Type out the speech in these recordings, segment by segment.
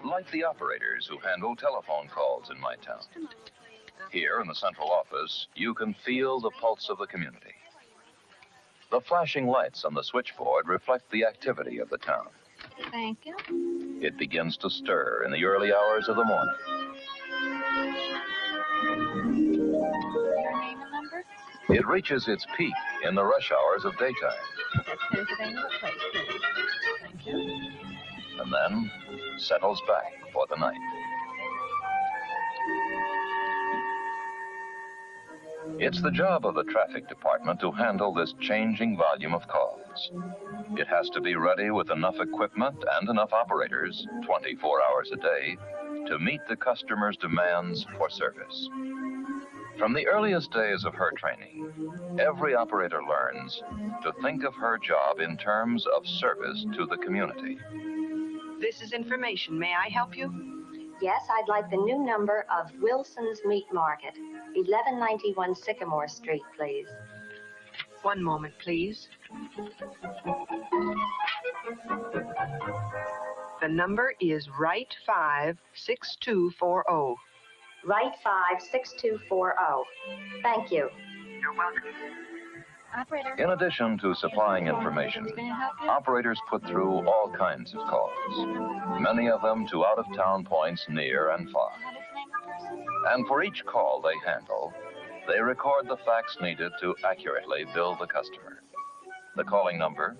like the operators who handle telephone calls in my town. Here in the central office, you can feel the pulse of the community. The flashing lights on the switchboard reflect the activity of the town. Thank you. It begins to stir in the early hours of the morning. Your name and number? It reaches its peak in the rush hours of daytime. That's Pennsylvania Place, please. Thank you. And then settles back for the night. It's the job of the traffic department to handle this changing volume of calls. It has to be ready with enough equipment and enough operators, 24 hours a day, to meet the customer's demands for service. From the earliest days of her training, every operator learns to think of her job in terms of service to the community. This is information. May I help you? Yes, I'd like the new number of Wilson's Meat Market, 1191 Sycamore Street, please. One moment, please. The number is right 56240. Right 56240. Thank you. You're welcome. Operator. In addition to supplying information, operators put through all kinds of calls, many of them to out-of-town points near and far. And for each call they handle, they record the facts needed to accurately bill the customer. The calling number,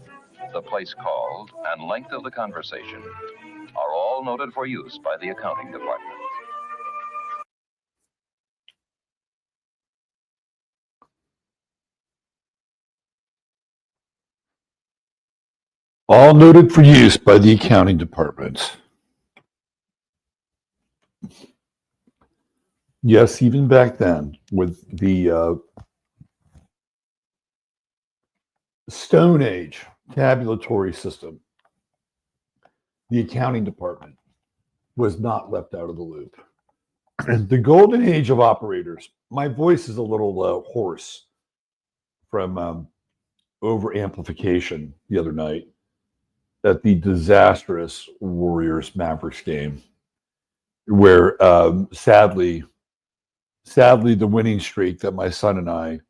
the place called, and length of the conversation are all noted for use by the accounting department. All noted for use by the accounting department. Yes, even back then, with the Stone Age tabulatory system, the accounting department was not left out of the loop. The golden age of operators. My voice is a little hoarse from over amplification the other night at the disastrous Warriors Mavericks game, where sadly, the winning streak that my son and I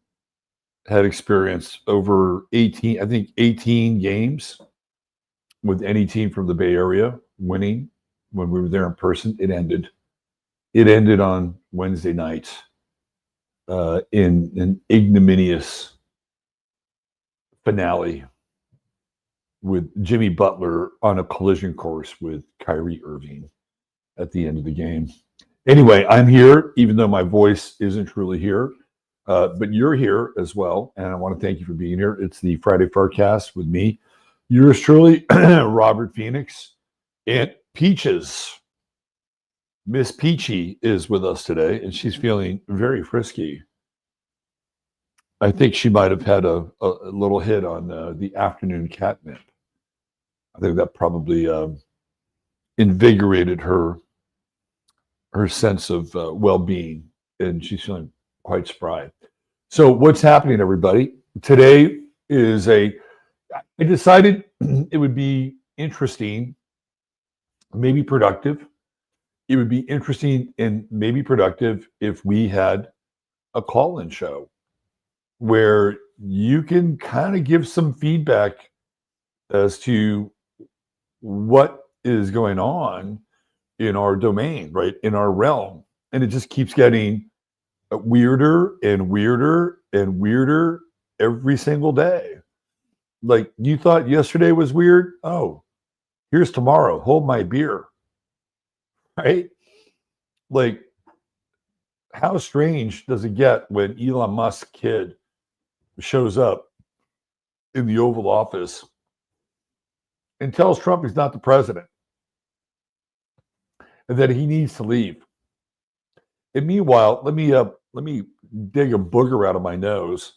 had experienced over 18 games with any team from the Bay Area winning when we were there in person, it ended. It ended on Wednesday night in an ignominious finale with Jimmy Butler on a collision course with Kyrie Irving at the end of the game. Anyway, I'm here, even though my voice isn't truly here, but you're here as well, and I want to thank you for being here. It's the Friday FARcast with me, yours truly, Robert Phoenix, and Peaches. Miss Peachy is with us today, and she's feeling very frisky. I think she might have had a little hit on the afternoon catnip. I think that probably invigorated her sense of well-being, and she's feeling quite spry. So what's happening, everybody? Today is I decided it would be interesting, maybe productive. It would be interesting and maybe productive if we had a call-in show where you can kind of give some feedback as to what is going on in our domain, right? In our realm. And it just keeps getting weirder and weirder and weirder every single day. Like, you thought yesterday was weird? Oh, here's tomorrow. Hold my beer. Right? Like, how strange does it get when Elon Musk kid shows up in the Oval Office and tells Trump he's not the president and that he needs to leave? And meanwhile, let me dig a booger out of my nose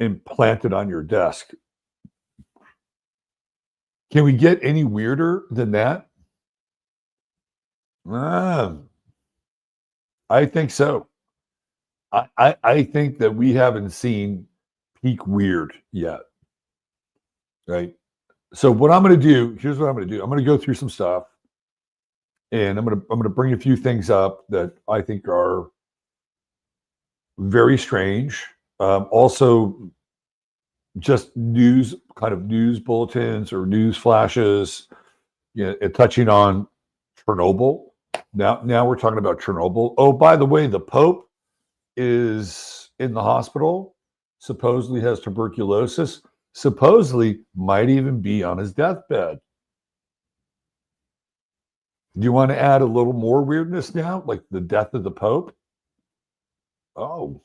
and plant it on your desk. Can we get any weirder than that? I think so. I think that we haven't seen peak weird yet. Right? So what I'm going to do, here's what I'm going to do. I'm going to go through some stuff. and I'm gonna bring a few things up that I think are very strange. Also, just kind of news bulletins or news flashes, touching on Chernobyl. Now we're talking about Chernobyl. Oh, by the way, the Pope is in the hospital, supposedly has tuberculosis, supposedly might even be on his deathbed. Do you want to add a little more weirdness now, like the death of the Pope? Oh,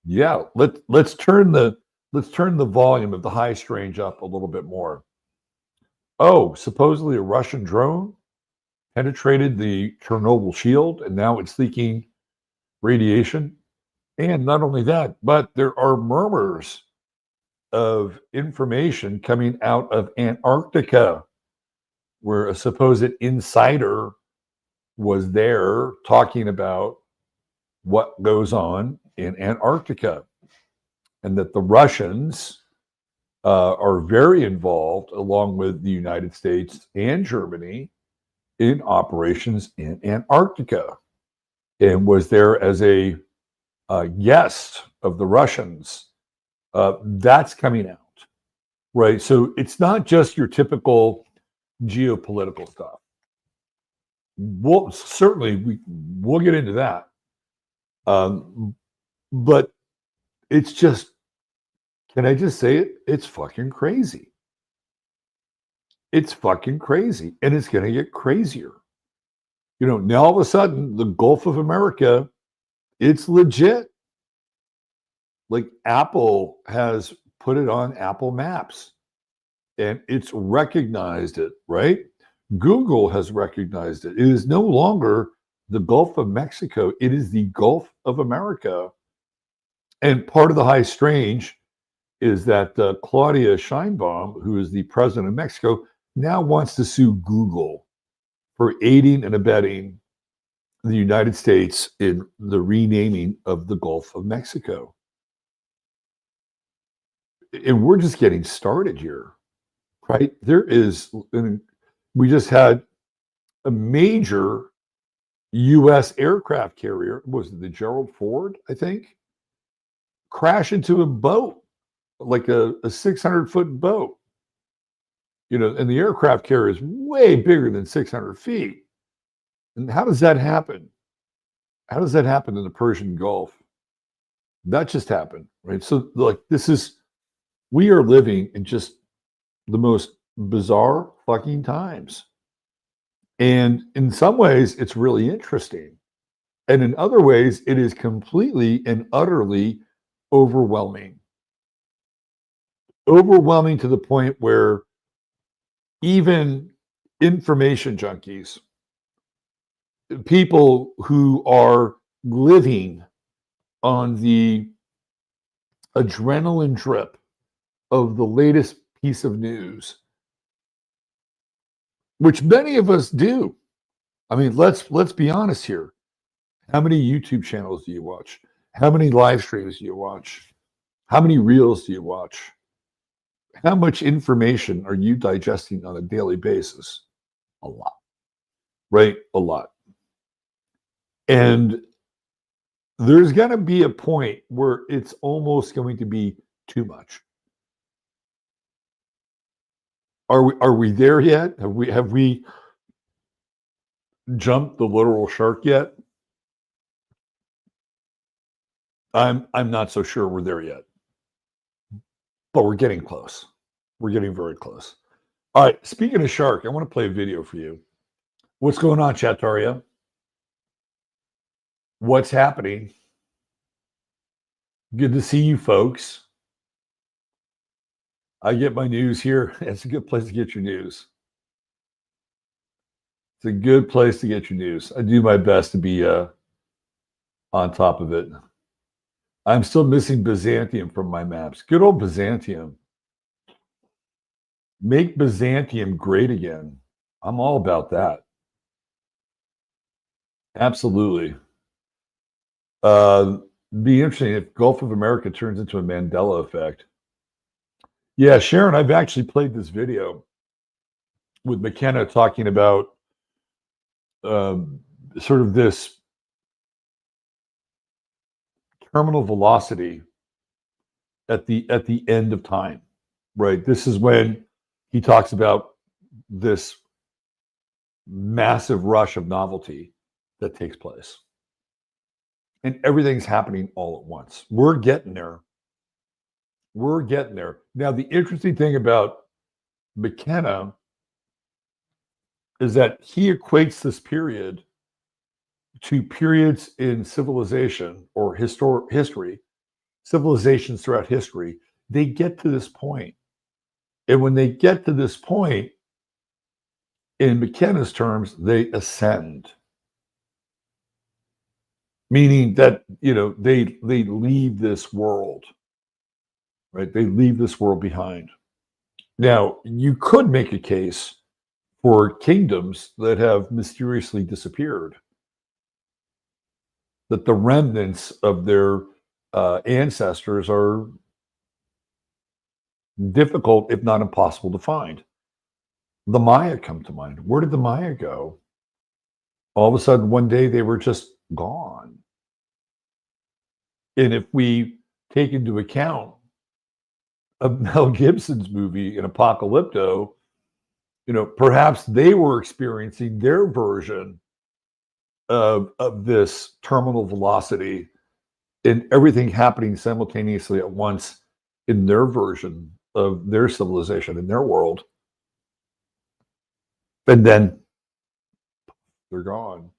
yeah. Let's turn the volume of the high strange up a little bit more. Oh, supposedly a Russian drone penetrated the Chernobyl shield, and now it's leaking radiation. And not only that, but there are murmurs of information coming out of Antarctica, where a supposed insider was there talking about what goes on in Antarctica, and that the Russians are very involved, along with the United States and Germany, in operations in Antarctica, and was there as a guest of the Russians. That's coming out, right? So it's not just your typical geopolitical stuff. We'll get into that, but it's just, can I just say it? It's fucking crazy. It's fucking crazy, and it's going to get crazier. Now all of a sudden, the Gulf of America, it's legit. Like, Apple has put it on Apple Maps, and it's recognized it, right? Google has recognized it. It is no longer the Gulf of Mexico. It is the Gulf of America. And part of the high strange is that Claudia Sheinbaum, who is the president of Mexico, now wants to sue Google for aiding and abetting the United States in the renaming of the Gulf of Mexico. And we're just getting started here, right? We just had a major U.S. aircraft carrier, was it the Gerald Ford, I think, crash into a boat, like a 600-foot boat. And the aircraft carrier is way bigger than 600 feet. And how does that happen? How does that happen in the Persian Gulf? That just happened, right? So, like, we are living in just the most bizarre fucking times. And in some ways, it's really interesting. And in other ways, it is completely and utterly overwhelming. Overwhelming to the point where even information junkies, people who are living on the adrenaline drip of the latest piece of news, which many of us do. I mean, let's be honest here. How many YouTube channels do you watch? How many live streams do you watch? How many reels do you watch? How much information are you digesting on a daily basis? A lot, right? A lot. And there's going to be a point where it's almost going to be too much. Are we there yet? Have we jumped the literal shark yet? I'm not so sure we're there yet. But we're getting close. We're getting very close. All right, speaking of shark, I want to play a video for you. What's going on, Chataria? What's happening? Good to see you, folks. I get my news here. It's a good place to get your news. It's a good place to get your news. I do my best to be on top of it. I'm still missing Byzantium from my maps. Good old Byzantium. Make Byzantium great again. I'm all about that. Absolutely. Be interesting if Gulf of America turns into a Mandela effect. Yeah, Sharon, I've actually played this video with McKenna talking about sort of this terminal velocity at the end of time, right? This is when he talks about this massive rush of novelty that takes place. And everything's happening all at once. We're getting there. We're getting there. Now, the interesting thing about McKenna is that he equates this period to periods in civilization or history, civilizations throughout history. They get to this point. And when they get to this point, in McKenna's terms, they ascend. Meaning that, they leave this world, right? They leave this world behind. Now, you could make a case for kingdoms that have mysteriously disappeared, that the remnants of their ancestors are difficult, if not impossible, to find. The Maya come to mind. Where did the Maya go? All of a sudden, one day, they were just gone. And if we take into account of Mel Gibson's movie in Apocalypto, perhaps they were experiencing their version of this terminal velocity and everything happening simultaneously at once in their version of their civilization, in their world. And then they're gone.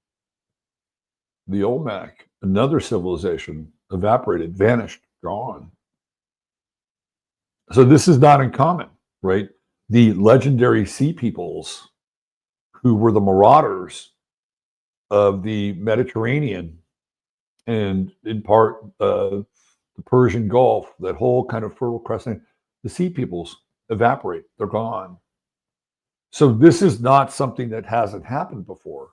The Olmec, another civilization, evaporated, vanished, gone. So this is not uncommon, right? The legendary sea peoples who were the marauders of the Mediterranean and in part the Persian Gulf, that whole kind of Fertile Crescent, the sea peoples evaporate, they're gone. So this is not something that hasn't happened before.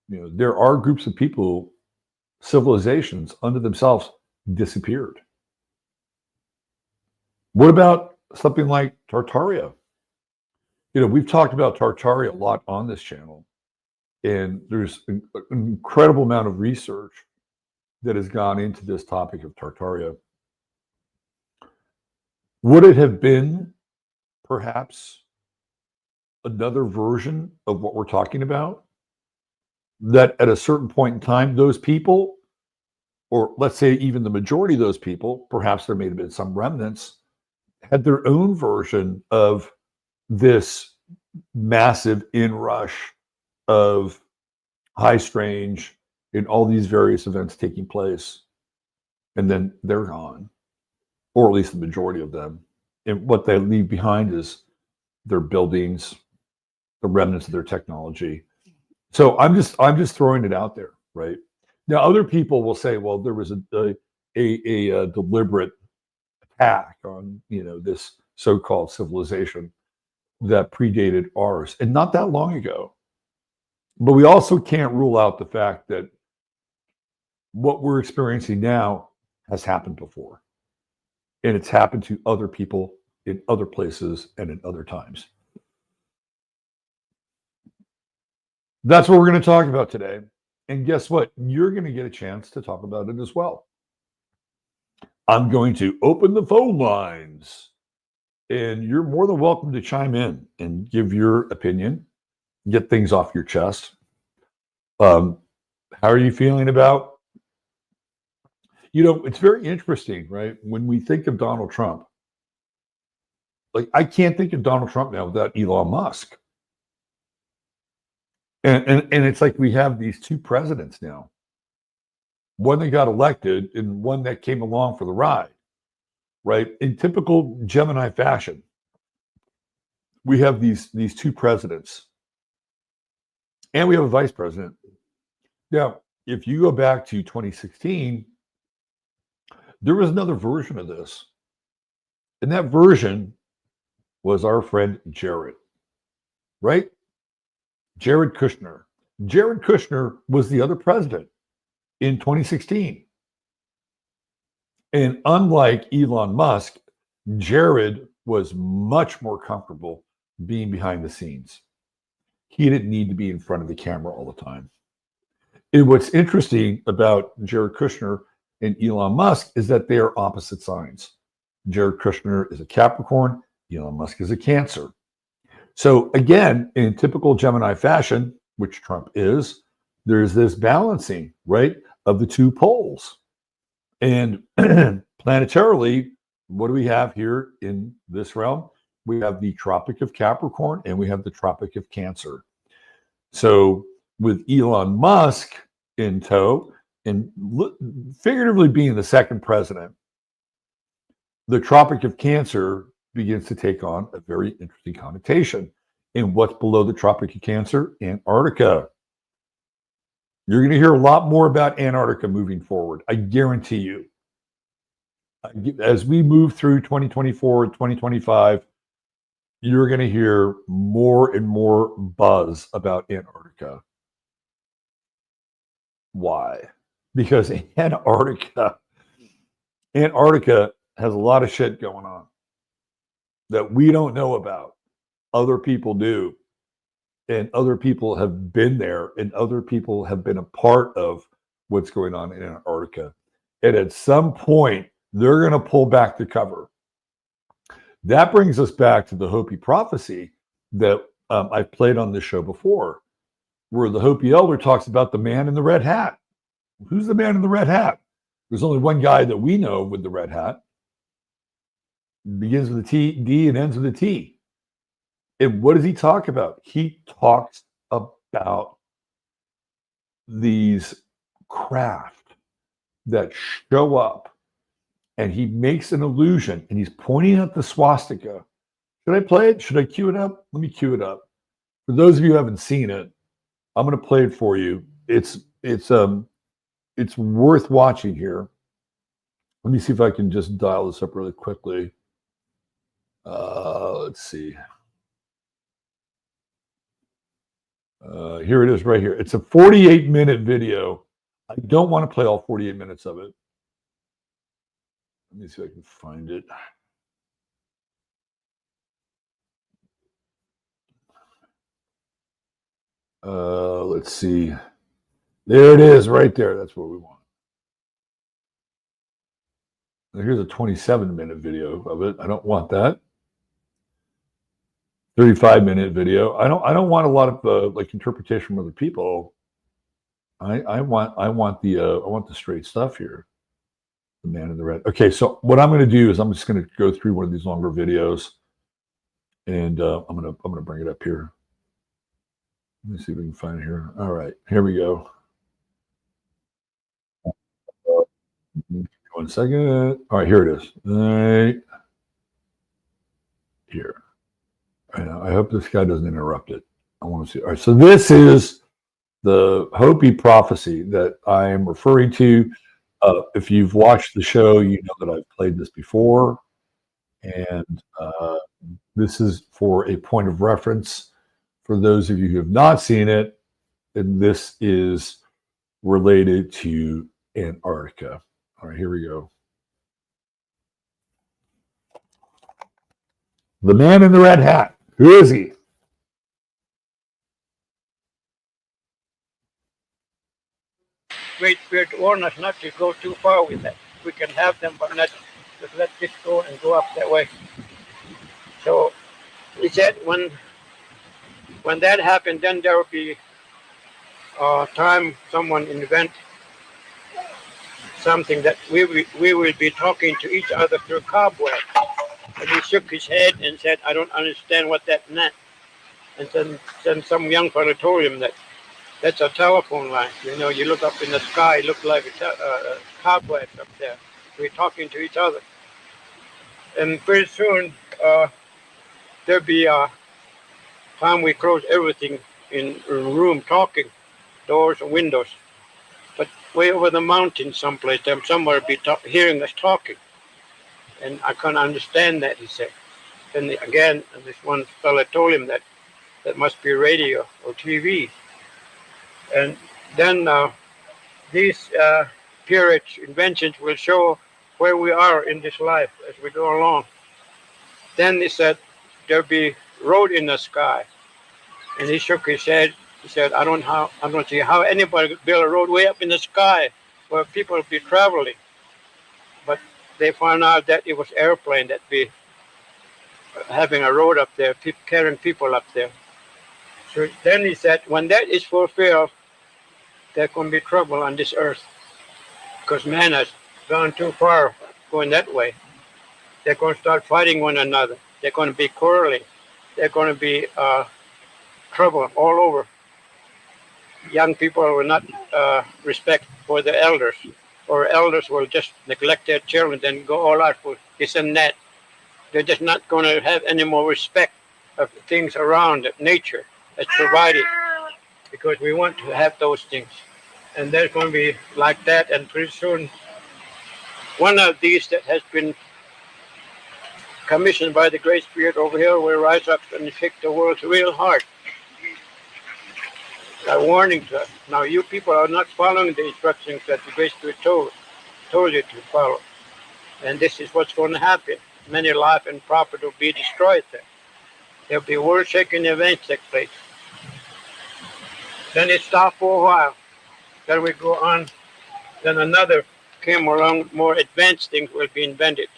There are groups of people, civilizations unto themselves disappeared. What about something like Tartaria? We've talked about Tartaria a lot on this channel, and there's an incredible amount of research that has gone into this topic of Tartaria. Would it have been perhaps another version of what we're talking about? That at a certain point in time, those people, or let's say even the majority of those people, perhaps there may have been some remnants, had their own version of this massive inrush of high strange in all these various events taking place. And then they're gone, or at least the majority of them. And what they leave behind is their buildings, the remnants of their technology. So I'm just throwing it out there, right? Now, other people will say, well, there was a deliberate attack on, this so-called civilization that predated ours, and not that long ago. But we also can't rule out the fact that what we're experiencing now has happened before, and it's happened to other people in other places and in other times. That's what we're going to talk about today. And guess what? You're going to get a chance to talk about it as well. I'm going to open the phone lines, and you're more than welcome to chime in and give your opinion, get things off your chest. How are you feeling about? It's very interesting, right? When we think of Donald Trump, like I can't think of Donald Trump now without Elon Musk. And it's like we have these two presidents now. One that got elected and one that came along for the ride, right? In typical Gemini fashion, we have these two presidents. And we have a vice president. Now, if you go back to 2016, there was another version of this. And that version was our friend Jared, right? Jared Kushner. Jared Kushner was the other president in 2016. And unlike Elon Musk, Jared was much more comfortable being behind the scenes. He didn't need to be in front of the camera all the time. And what's interesting about Jared Kushner and Elon Musk is that they are opposite signs. Jared Kushner is a Capricorn, Elon Musk is a Cancer. So again, in typical Gemini fashion, which Trump is, there's this balancing, right, of the two poles. And planetarily, what do we have here in this realm? We have the Tropic of Capricorn and we have the Tropic of Cancer. So with Elon Musk in tow and figuratively being the second president, the Tropic of Cancer begins to take on a very interesting connotation. And what's below the Tropic of Cancer? Antarctica. You're going to hear a lot more about Antarctica moving forward. I guarantee you. As we move through 2024 and 2025, you're going to hear more and more buzz about Antarctica. Why? Because Antarctica has a lot of shit going on that we don't know about. Other people do. And other people have been there, and other people have been a part of what's going on in Antarctica. And at some point, they're going to pull back the cover. That brings us back to the Hopi prophecy that I've played on this show before, where the Hopi elder talks about the man in the red hat. Who's the man in the red hat? There's only one guy that we know with the red hat. It begins with a T, D, and ends with a T. And what does he talk about? He talks about these craft that show up, and he makes an illusion, and he's pointing at the swastika. Should I play it? Should I cue it up? Let me cue it up. For those of you who haven't seen it, I'm going to play it for you. It's worth watching here. Let me see if I can just dial this up really quickly. Let's see. Here it is right here. It's a 48-minute video. I don't want to play all 48 minutes of it. Let me see if I can find it. Let's see. There it is right there. That's what we want. Now here's a 27-minute video of it. I don't want that. 35-minute video. I don't want a lot of like interpretation from other people. I want the straight stuff here. The man in the red. Okay, so what I'm going to do is I'm just going to go through one of these longer videos, and I'm gonna bring it up here. Let me see if we can find it here. All right, here we go. 1 second. All right, here it is. All right. Here. I hope this guy doesn't interrupt it. I want to see. All right, so this is the Hopi prophecy that I am referring to. If you've watched the show, you know that I've played this before. And this is for a point of reference for those of you who have not seen it. And this is related to Antarctica. All right, here we go. The man in the red hat. Who is he? Great Spirit warned us not to go too far with that. We can have them, but not just let this go and go up that way. So he said when that happened, then there will be time someone invent something that we will be talking to each other through cobwebs. And he shook his head and said, I don't understand what that meant. And then some young fellow told him that that's a telephone line. You know, you look up in the sky, it looks like a cobweb up there. We're talking to each other. And pretty soon, there'll be a time we close everything in a room talking, doors and windows. But way over the mountain someplace, somewhere be hearing us talking. And I can't understand that, he said. And again, this one fellow told him that must be radio or TV. And then these period inventions will show where we are in this life as we go along. Then he said there'll be road in the sky. And he shook his head. He said, I don't see how anybody could build a road way up in the sky where people would be traveling. But they found out that it was airplane that be having a road up there, carrying people up there. So then he said, when that is fulfilled, there can be trouble on this earth because man has gone too far going that way. They're going to start fighting one another. They're going to be quarreling. They're going to be trouble all over. Young people will not respect for the elders, or elders will just neglect their children and go all out for this and that. They're just not going to have any more respect of things around nature that's provided, because we want to have those things. And there's going to be like that, and pretty soon one of these that has been commissioned by the Great Spirit over here will rise up and kick the world real hard. A warning to us. Now you people are not following the instructions that the Great Spirit told you to follow. And this is what's going to happen. Many life and property will be destroyed there. There'll be world-shaking events take place. Then it stopped for a while. Then we go on. Then another came along, more advanced things will be invented.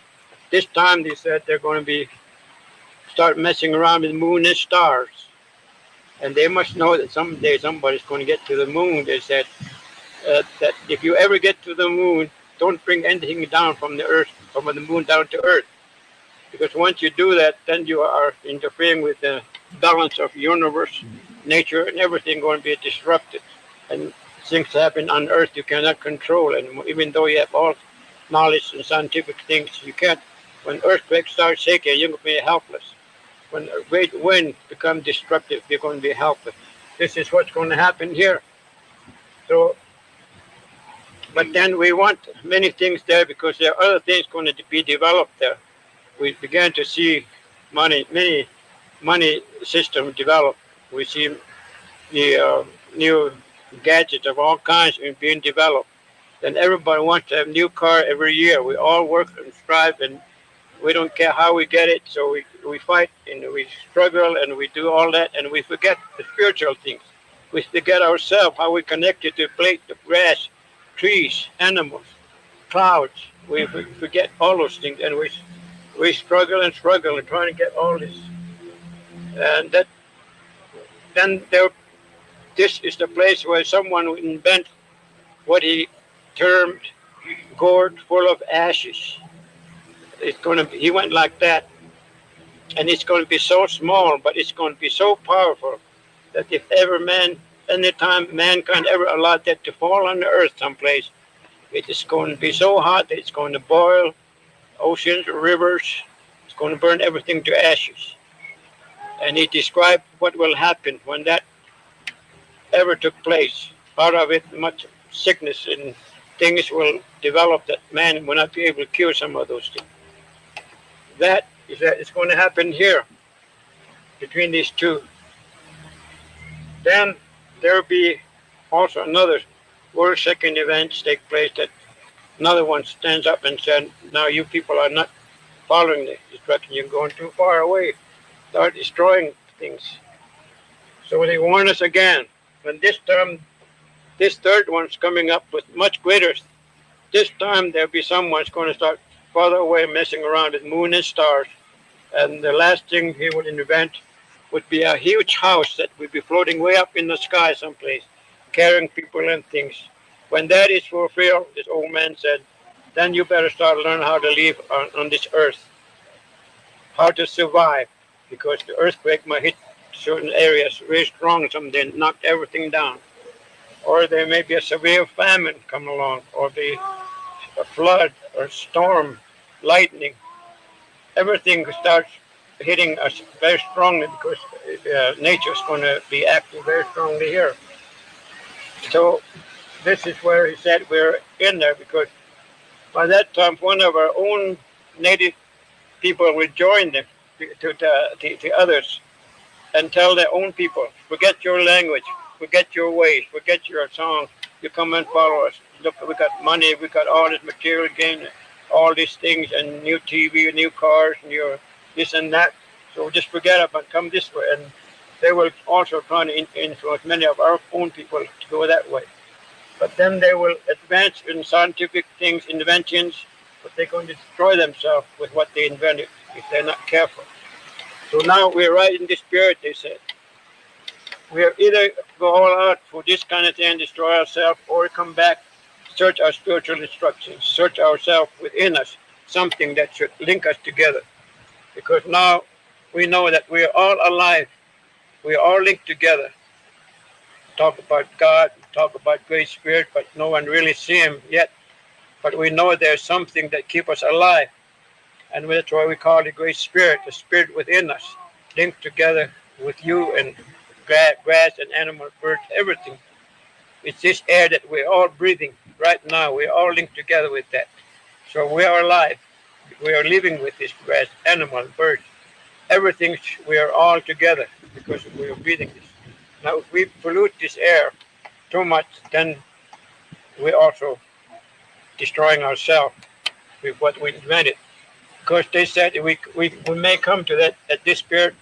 This time they said they're going to start messing around with the moon and stars. And they must know that someday somebody's going to get to the moon. They said that if you ever get to the moon, don't bring anything down from the earth, from the moon down to earth. Because once you do that, then you are interfering with the balance of universe, nature, and everything going to be disrupted. And things happen on earth you cannot control. And even though you have all knowledge and scientific things, you can't. When earthquakes start shaking, you're going to be helpless. When a great wind becomes destructive, you're going to be helpless. This is what's going to happen here. So, but then we want many things there because there are other things going to be developed there. We began to see many money systems develop. We see the new gadgets of all kinds being developed. Then everybody wants to have a new car every year. We all work and strive, and we don't care how we get it. So we fight and we struggle and we do all that, and we forget the spiritual things. We forget ourselves, how we connected to the plate, the grass, trees, animals, clouds. We forget all those things, and we struggle and trying to get all this. And this is the place where someone would invent what he termed gourd full of ashes. He went like that, and it's going to be so small, but it's going to be so powerful that if anytime mankind ever allowed that to fall on the earth someplace, it is going to be so hot that it's going to boil oceans, rivers. It's going to burn everything to ashes. And he described what will happen when that ever took place. Out of it, much sickness and things will develop that man will not be able to cure some of those things. That it's going to happen here between these two. Then there will be also another world-shaking events take place that another one stands up and said, now you people are not following the instruction. You're going too far away. Start destroying things. So they warn us again. And this time, this third one's coming up with much greater. This time there'll be someone's going to start farther away messing around with moon and stars. And the last thing he would invent would be a huge house that would be floating way up in the sky someplace, carrying people and things. When that is fulfilled, this old man said, then you better start learning how to live on this earth, how to survive, because the earthquake might hit certain areas very strong someday and knock everything down. Or there may be a severe famine come along, or be a flood or storm, lightning. Everything starts hitting us very strongly because nature is going to be acting very strongly here. So this is where he said we're in there, because by that time one of our own native people will join them to the others and tell their own people, forget your language, forget your ways, forget your song, you come and follow us. Look, we got money, we got all this material gain, all these things, and new TV, new cars, and your this and that. So just forget about it, come this way. And they will also try to influence many of our own people to go that way. But then they will advance in scientific things, inventions, but they're going to destroy themselves with what they invented if they're not careful. So now we're right in the spirit, they said. We are either go all out for this kind of thing, destroy ourselves, or come back, search our spiritual instructions, search ourselves within us, something that should link us together. Because now we know that we are all alive. We are all linked together. Talk about God, talk about Great Spirit, but no one really see Him yet. But we know there's something that keeps us alive. And that's why we call it Great Spirit, the Spirit within us, linked together with you and grass and animal, birds, everything. It's this air that we're all breathing right now. We're all linked together with that. So we are alive. We are living with this grass, animal, birds, everything. We are all together because we are breathing this. Now, if we pollute this air too much, then we're also destroying ourselves with what we invented. Because they said we may come to that at this period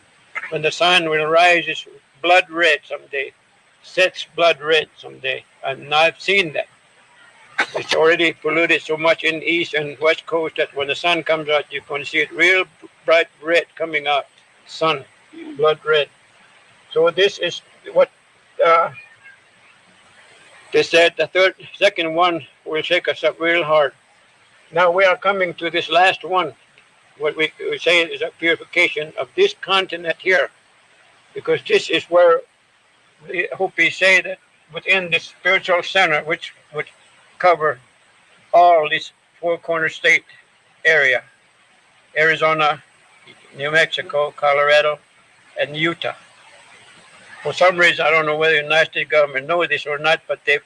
when the sun will rise is blood red someday, sets blood red someday, and I've seen that. It's already polluted so much in the east and west coast that when the sun comes out, you can see it real bright red coming out, sun, blood red. So this is what they said. The second one will shake us up real hard. Now we are coming to this last one. What we say is a purification of this continent here, because this is where the Hopi say that within the spiritual center, which would cover all this four corner state area, Arizona, New Mexico, Colorado, and Utah. For some reason, I don't know whether the United States government knows this or not, but they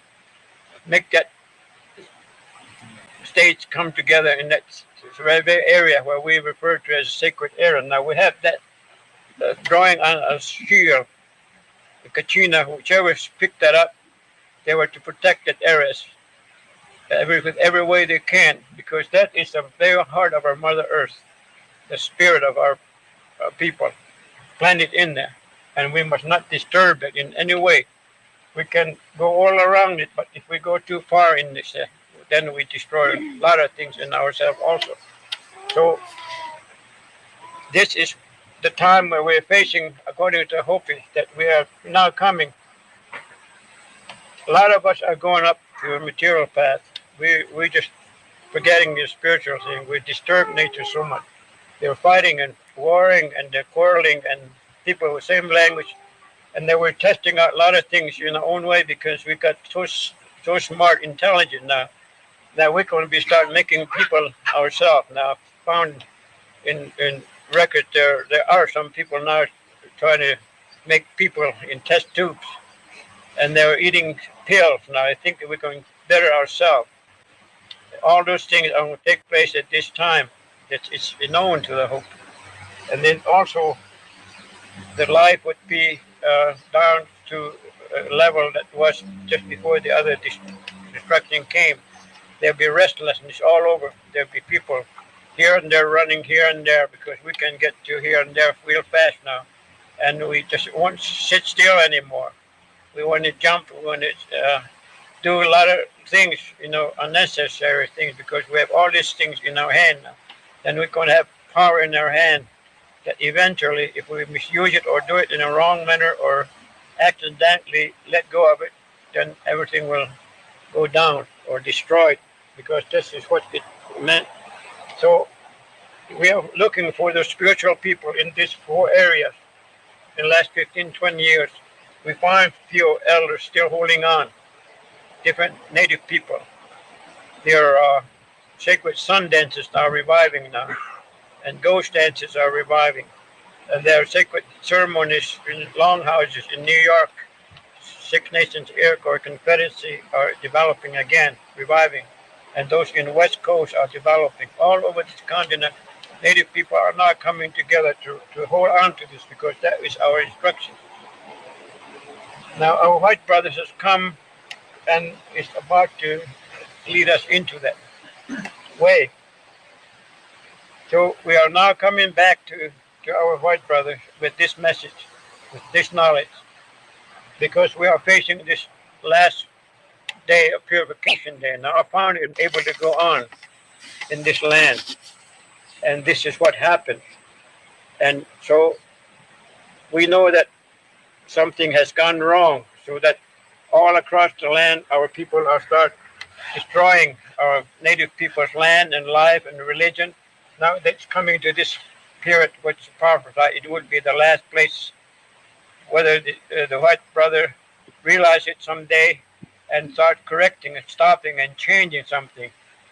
make that states come together in that very area where we refer to as a sacred area. Now we have that drawing on a shield, the Kachina, whichever picked that up, they were to protect that areas with every way they can, because that is the very heart of our Mother Earth, the spirit of our people, planted in there, and we must not disturb it in any way. We can go all around it, but if we go too far in this, then we destroy a lot of things in ourselves also. So this is the time where we're facing, according to Hopi, that we are now coming. A lot of us are going up to a material path. We just forgetting the spiritual thing. We disturb nature so much. They're fighting and warring and they're quarreling, and people with the same language, and they were testing out a lot of things in our own way, because we got so smart, intelligent now that we're going to be start making people ourselves. Now found in record there are some people now trying to make people in test tubes, and they're eating pills now. I think that we're going to better ourselves. All those things are going to take place at this time. It's known to the Hope. And then also the life would be down to a level that was just before the other destruction came. There'll be restlessness all over. There'll be people here and there running here and there, because we can get to here and there real fast now. And we just won't sit still anymore. We want to jump. We want to do a lot of things, unnecessary things, because we have all these things in our hand now. Then we're going to have power in our hand that eventually, if we misuse it or do it in a wrong manner or accidentally let go of it, then everything will go down or destroyed, because this is what it meant. So we are looking for the spiritual people in these four areas. In the last 15, 20 years, we find few elders still holding on, different native people. Their sacred sun dances are reviving now, and ghost dances are reviving. And their sacred ceremonies in longhouses in New York, Six Nations Iroquois Confederacy are developing again, reviving. And those in the West Coast are developing. All over this continent, native people are now coming together to hold on to this, because that is our instruction. Now our white brothers has come and is about to lead us into that way. So we are now coming back to our white brothers with this message. with this knowledge, because we are facing this last day of purification day. Now, I found it able to go on in this land, and this is what happened. And so we know that something has gone wrong, so that all across the land, our people are start destroying our native people's land and life and religion. Now that's coming to this period, which prophesied it would be the last place. Whether the white brother realize it someday and start correcting and stopping and changing something,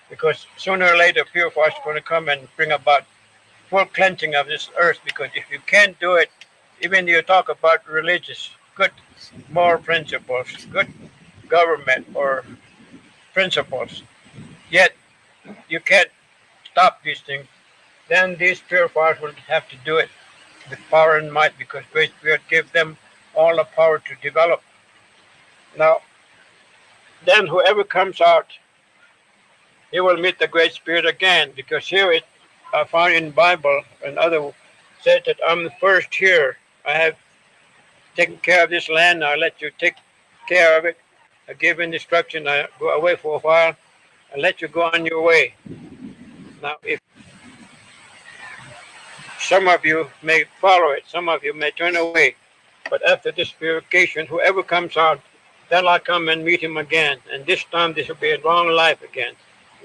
because sooner or later purifier is going to come and bring about full cleansing of this earth. Because if you can't do it, even you talk about religious, good moral principles, good government or principles, yet you can't stop these things, then these purifiers will have to do it with power and might, because Great Spirit gives them all the power to develop. Now, then whoever comes out, he will meet the Great Spirit again, because here it I found in Bible and other said that I'm the first here. I have taken care of this land. I'll let you take care of it. I give instruction. I go away for a while. I let you go on your way. Now, if some of you may follow it, some of you may turn away. But after this purification, whoever comes out, then I'll come and meet him again. And this time, this will be a long life again,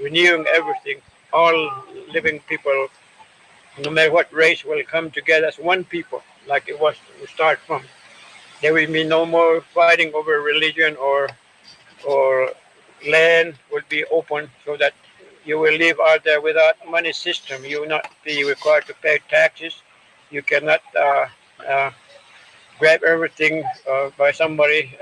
renewing everything. All living people, no matter what race, will come together as one people, like it was to start from. There will be no more fighting over religion or land will be open, so that you will live out there without money system. You will not be required to pay taxes. You cannot grab everything by somebody.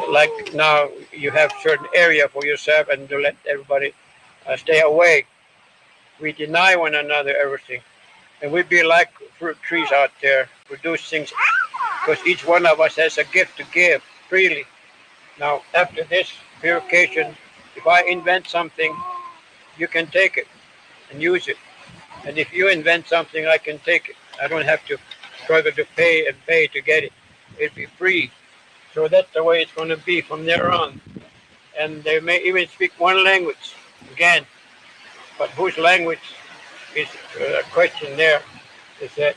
Like now, you have certain area for yourself, and to let everybody stay away. We deny one another everything, and we be like fruit trees out there, produce things, because each one of us has a gift to give freely. Now, after this purification, if I invent something, you can take it and use it. And if you invent something, I can take it. I don't have to struggle to pay to get it. It'll be free. So that's the way it's going to be from there on. And they may even speak one language again. But whose language is a question there. Is that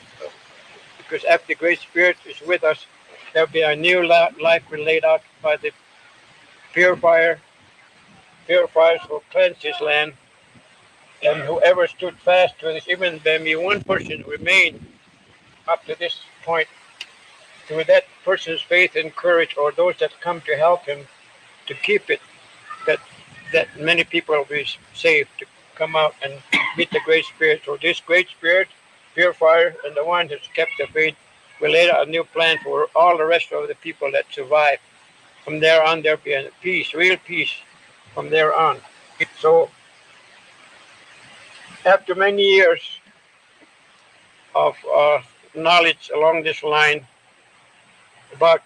because after the Great Spirit is with us, there'll be a new life laid out by the purifier. Purifiers will cleanse this land. And whoever stood fast to this, even there may one person remain up to this point, to that person's faith and courage, or those that come to help him to keep it, that many people will be saved to come out and meet the Great Spirit. So this Great Spirit, purifier, and the one who's kept the faith will lay out a new plan for all the rest of the people that survive. From there on, there'll be a peace, real peace from there on. So after many years of knowledge along this line, about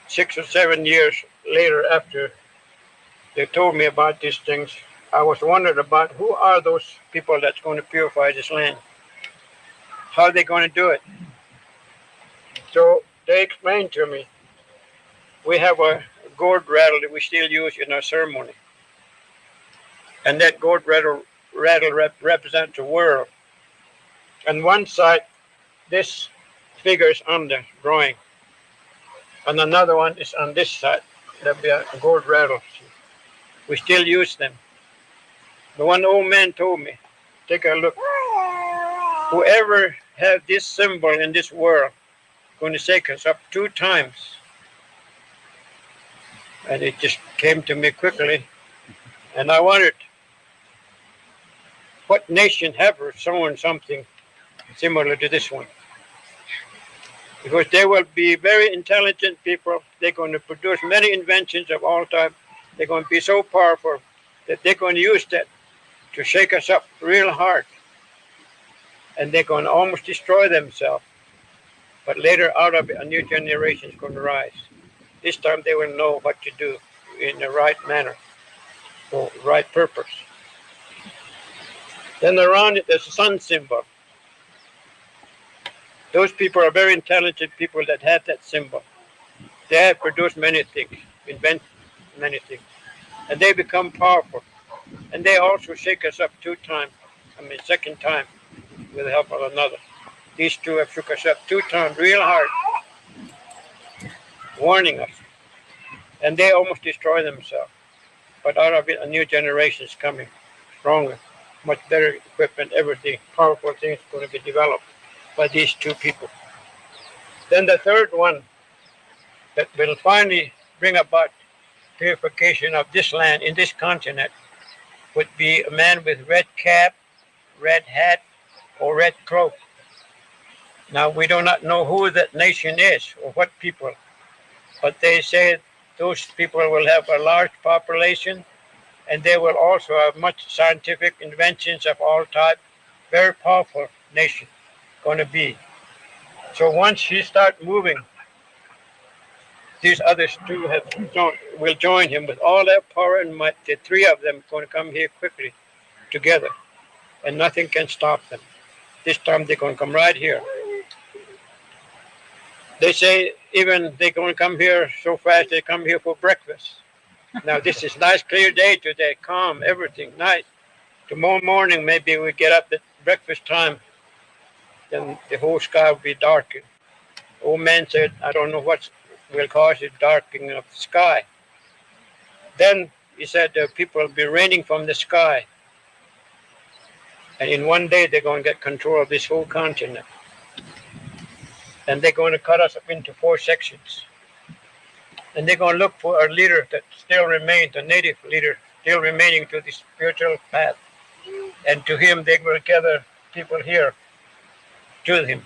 6 or 7 years later, after they told me about these things, I was wondering about who are those people that's going to purify this land? How are they going to do it? So they explained to me, we have a gourd rattle that we still use in our ceremony. And that gourd rattle represents the world. On one side, this figure is on the drawing. And another one is on this side. There'll be a gourd rattle. We still use them. The one old man told me, take a look. Whoever has this symbol in this world going to shake us up 2 times. And it just came to me quickly. And I wondered, what nation have shown something similar to this one? Because they will be very intelligent people. They're going to produce many inventions of all time. They're going to be so powerful that they're going to use that to shake us up real hard. And they're going to almost destroy themselves. But later, out of it, a new generation is going to rise. This time they will know what to do in the right manner, for right purpose. Then around it, there's a sun symbol. Those people are very intelligent people that have that symbol. They have produced many things, invent many things, and they become powerful. And they also shake us up 2 times. Second time with the help of another. These two have shook us up 2 times real hard, warning us. And they almost destroy themselves. But out of it, a new generation is coming, stronger, much better equipment, everything, powerful things going to be developed by these 2 people. Then the third one that will finally bring about purification of this land in this continent would be a man with red cap, red hat, or red cloak. Now, we do not know who that nation is or what people, but they say those people will have a large population, and they will also have much scientific inventions of all types. Very powerful nation going to be. So once you start moving, these others 2 will join him with all their power and might. The 3 of them are going to come here quickly together, and nothing can stop them. This time they're going to come right here. They say even they're going to come here so fast they come here for breakfast. Now this is nice clear day today, calm, everything nice. Tomorrow morning maybe we get up at breakfast time, then the whole sky will be darkened. Old man said, I don't know what will cause it darkening of the sky. Then he said people will be raining from the sky. And in one day they're going to get control of this whole continent. And they're going to cut us up into 4 sections. And they're going to look for a leader that still remains, a native leader, still remaining to the spiritual path. And to him, they will gather people here to him.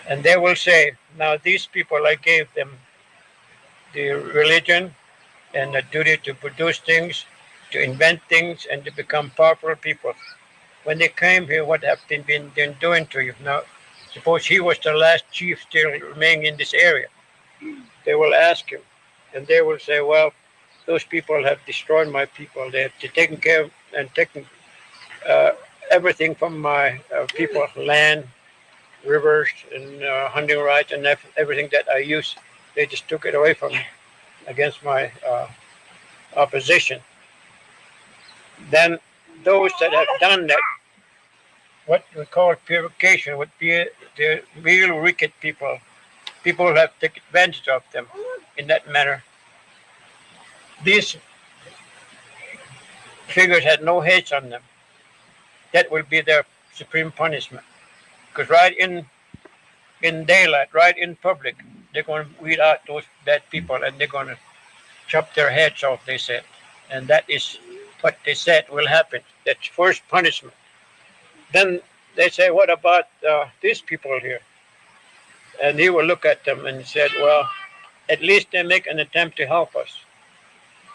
And they will say, now these people, I gave them the religion and the duty to produce things, to invent things, and to become powerful people. When they came here, what have they been doing to you? Now, suppose he was the last chief still remaining in this area. They will ask him, and they will say, well, those people have destroyed my people. They have taken care of and taken everything from my people, land, rivers, and hunting rights, and everything that I used. They just took it away from me against my opposition. Then those that have done that, what we call purification, would be the real wicked people. People who have taken advantage of them in that manner. These figures had no heads on them. That will be their supreme punishment. Because right in daylight, right in public, they're going to weed out those bad people and they're going to chop their heads off, they said. And that is what they said will happen. That's first punishment. Then they say, what about these people here? And he will look at them and said, well, at least they make an attempt to help us.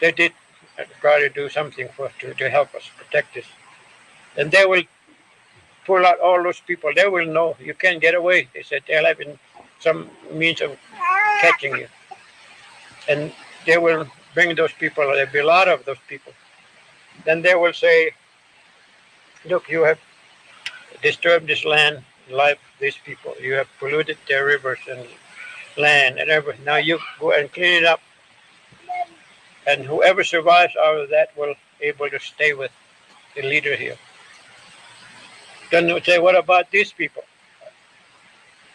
They did try to do something to help us, protect us. And they will pull out all those people. They will know you can't get away. They said they'll have some means of catching you. And they will bring those people. There'll be a lot of those people. Then they will say, look, you have disturbed this land, life, these people. You have polluted their rivers and land and everything. Now you go and clean it up. And whoever survives out of that will be able to stay with the leader here. Then they say, what about these people?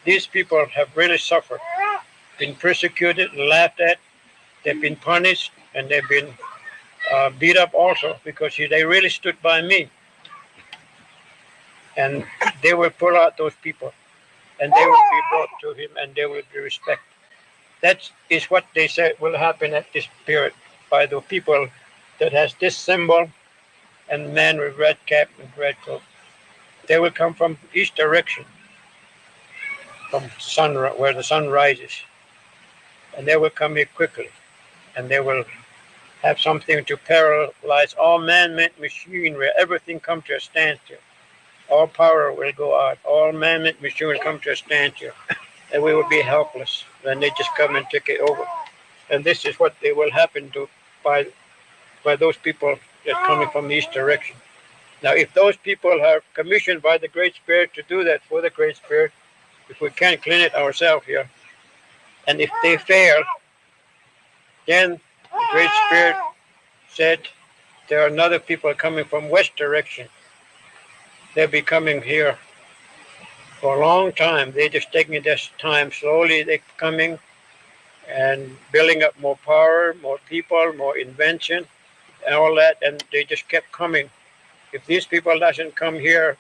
These people have really suffered, been persecuted, laughed at, they've been punished, and they've been beat up also because they really stood by me. And they will pull out those people, and they will be brought to him, and they will be respected. That is what they say will happen at this period by the people that has this symbol and man with red cap and red cloak. They will come from east direction, from sun, where the sun rises. And they will come here quickly. And they will have something to paralyze all man-made machinery. Everything come to a standstill. All power will go out. All man-made machinery will come to a standstill. And we will be helpless. Then they just come and take it over. And this is what they will happen to by those people that are coming from the east direction. Now, if those people are commissioned by the Great Spirit to do that for the Great Spirit, if we can't clean it ourselves here. And if they fail, then the Great Spirit said there are another people coming from west direction. They'll be coming here for a long time. They're just taking this time. Slowly they're coming and building up more power, more people, more invention, and all that. And they just kept coming. If these people doesn't come here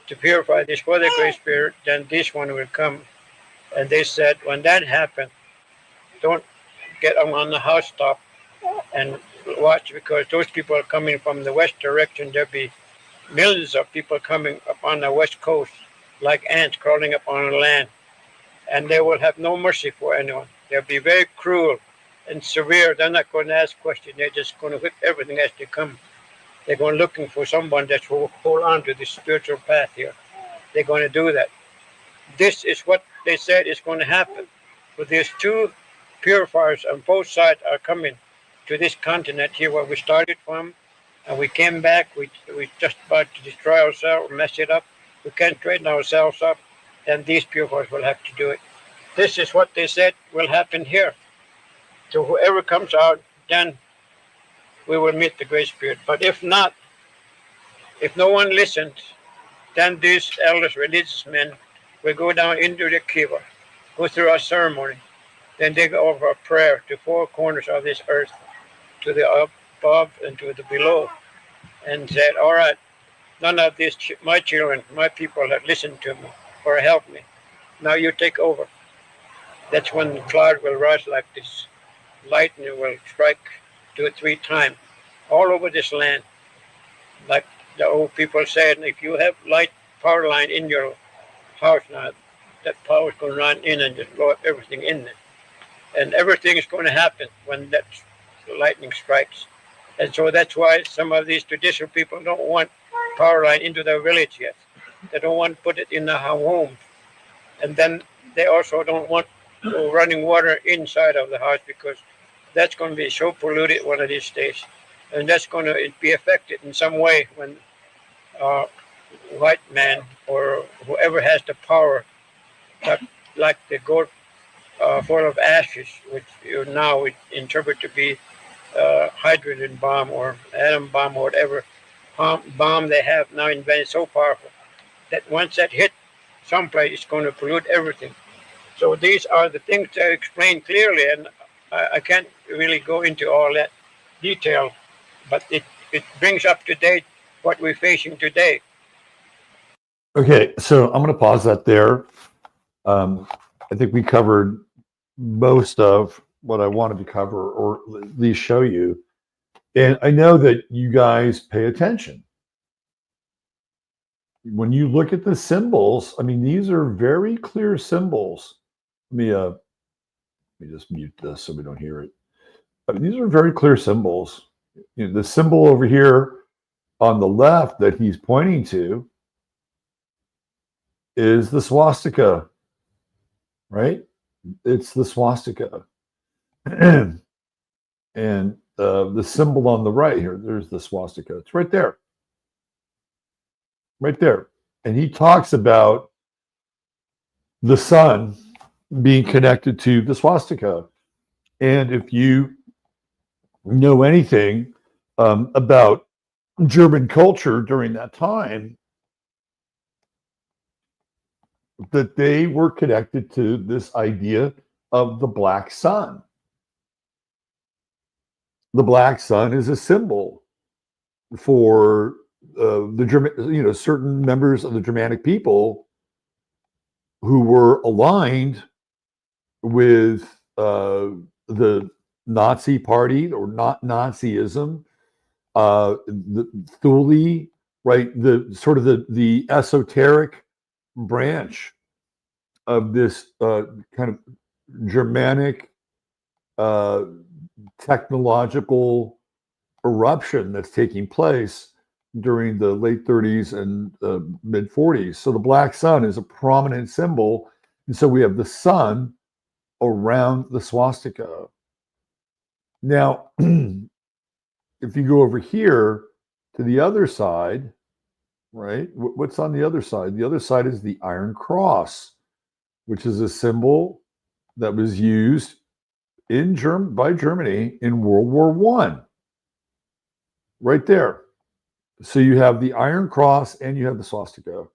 to purify this for the Great Spirit, then this one will come. And they said, when that happens, don't get them on the housetop and watch, because those people are coming from the west direction. There'll be millions of people coming up on the west coast, like ants crawling up on the land. And they will have no mercy for anyone. They'll be very cruel and severe. They're not going to ask questions. They're just going to whip everything as they come. They're going looking for someone that will hold on to the spiritual path here. They're going to do that. This is what they said is going to happen. But these two purifiers on both sides are coming to this continent here where we started from, and we came back. We just about to destroy ourselves, mess it up. We can't straighten ourselves up, and these purifiers will have to do it. This is what they said will happen here. So whoever comes out, then we will meet the Great Spirit. But if not, if no one listens, then these elders, religious men, will go down into the kiva, go through a ceremony, then they go over a prayer to four corners of this earth, to the above and to the below, and said, all right, none of these, my children, my people have listened to me or helped me. Now you take over. That's when the cloud will rise like this. Lightning will strike 2 or 3 times all over this land. Like the old people said, if you have light power line in your house now, that power is going to run in and just blow up everything in there. And everything is going to happen when that lightning strikes. And so that's why some of these traditional people don't want power line into their village yet. They don't want to put it in their homes. And then they also don't want running water inside of the house, because that's going to be so polluted one of these days. And that's going to be affected in some way when white man or whoever has the power, like the goat full of ashes, which you now would interpret to be hydrogen bomb or atom bomb or whatever bomb they have now invented, so powerful that once that hit someplace, it's going to pollute everything. So these are the things that I explained clearly, and I can't really go into all that detail, but it brings up to date what we're facing today. Okay, so I'm going to pause that there. I think we covered most of what I wanted to cover, or at least show you. And I know that you guys pay attention. When you look at the symbols, I mean, these are very clear symbols. Let me just mute this so we don't hear it. I mean, these are very clear symbols. You know, the symbol over here on the left that he's pointing to is the swastika, right? It's the swastika. And the symbol on the right here, there's the swastika. It's right there. Right there. And he talks about the sun being connected to the swastika. And if you know anything about German culture during that time, that they were connected to this idea of the black sun. The black sun is a symbol for the German, certain members of the Germanic people who were aligned with the Nazi party, or not Nazism, the Thule, right? The sort of the esoteric branch of this kind of Germanic technological eruption that's taking place during the late 30s and mid 40s. So the black sun is a prominent symbol. And so we have the sun around the swastika. Now, if you go over here to the other side, right? What's on the other side? The other side is the Iron Cross. which is a symbol that was used by Germany in World War One. Right there. So you have the Iron Cross and you have the swastika.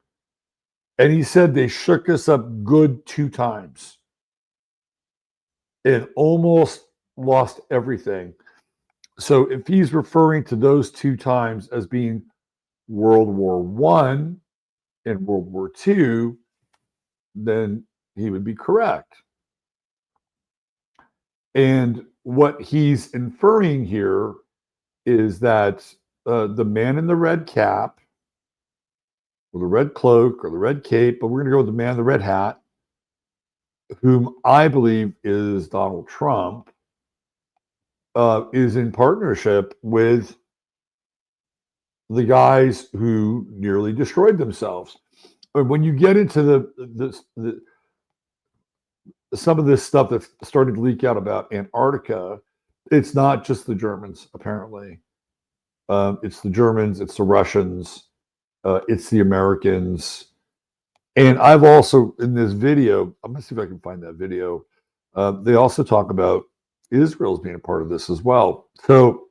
And he said they shook us up good 2 times and almost lost everything. So if he's referring to those 2 times as being World War One and World War II, then he would be correct. And what he's inferring here is that the man in the red cap, or the red cloak, or the red cape, but we're going to go with the man in the red hat, whom I believe is Donald Trump, is in partnership with the guys who nearly destroyed themselves. But when you get into some of this stuff that's starting to leak out about Antarctica, it's not just the Germans, apparently. It's the Germans, it's the Russians, it's the Americans. And I've also, in this video, I'm going to see if I can find that video. They also talk about Israel's being a part of this as well. So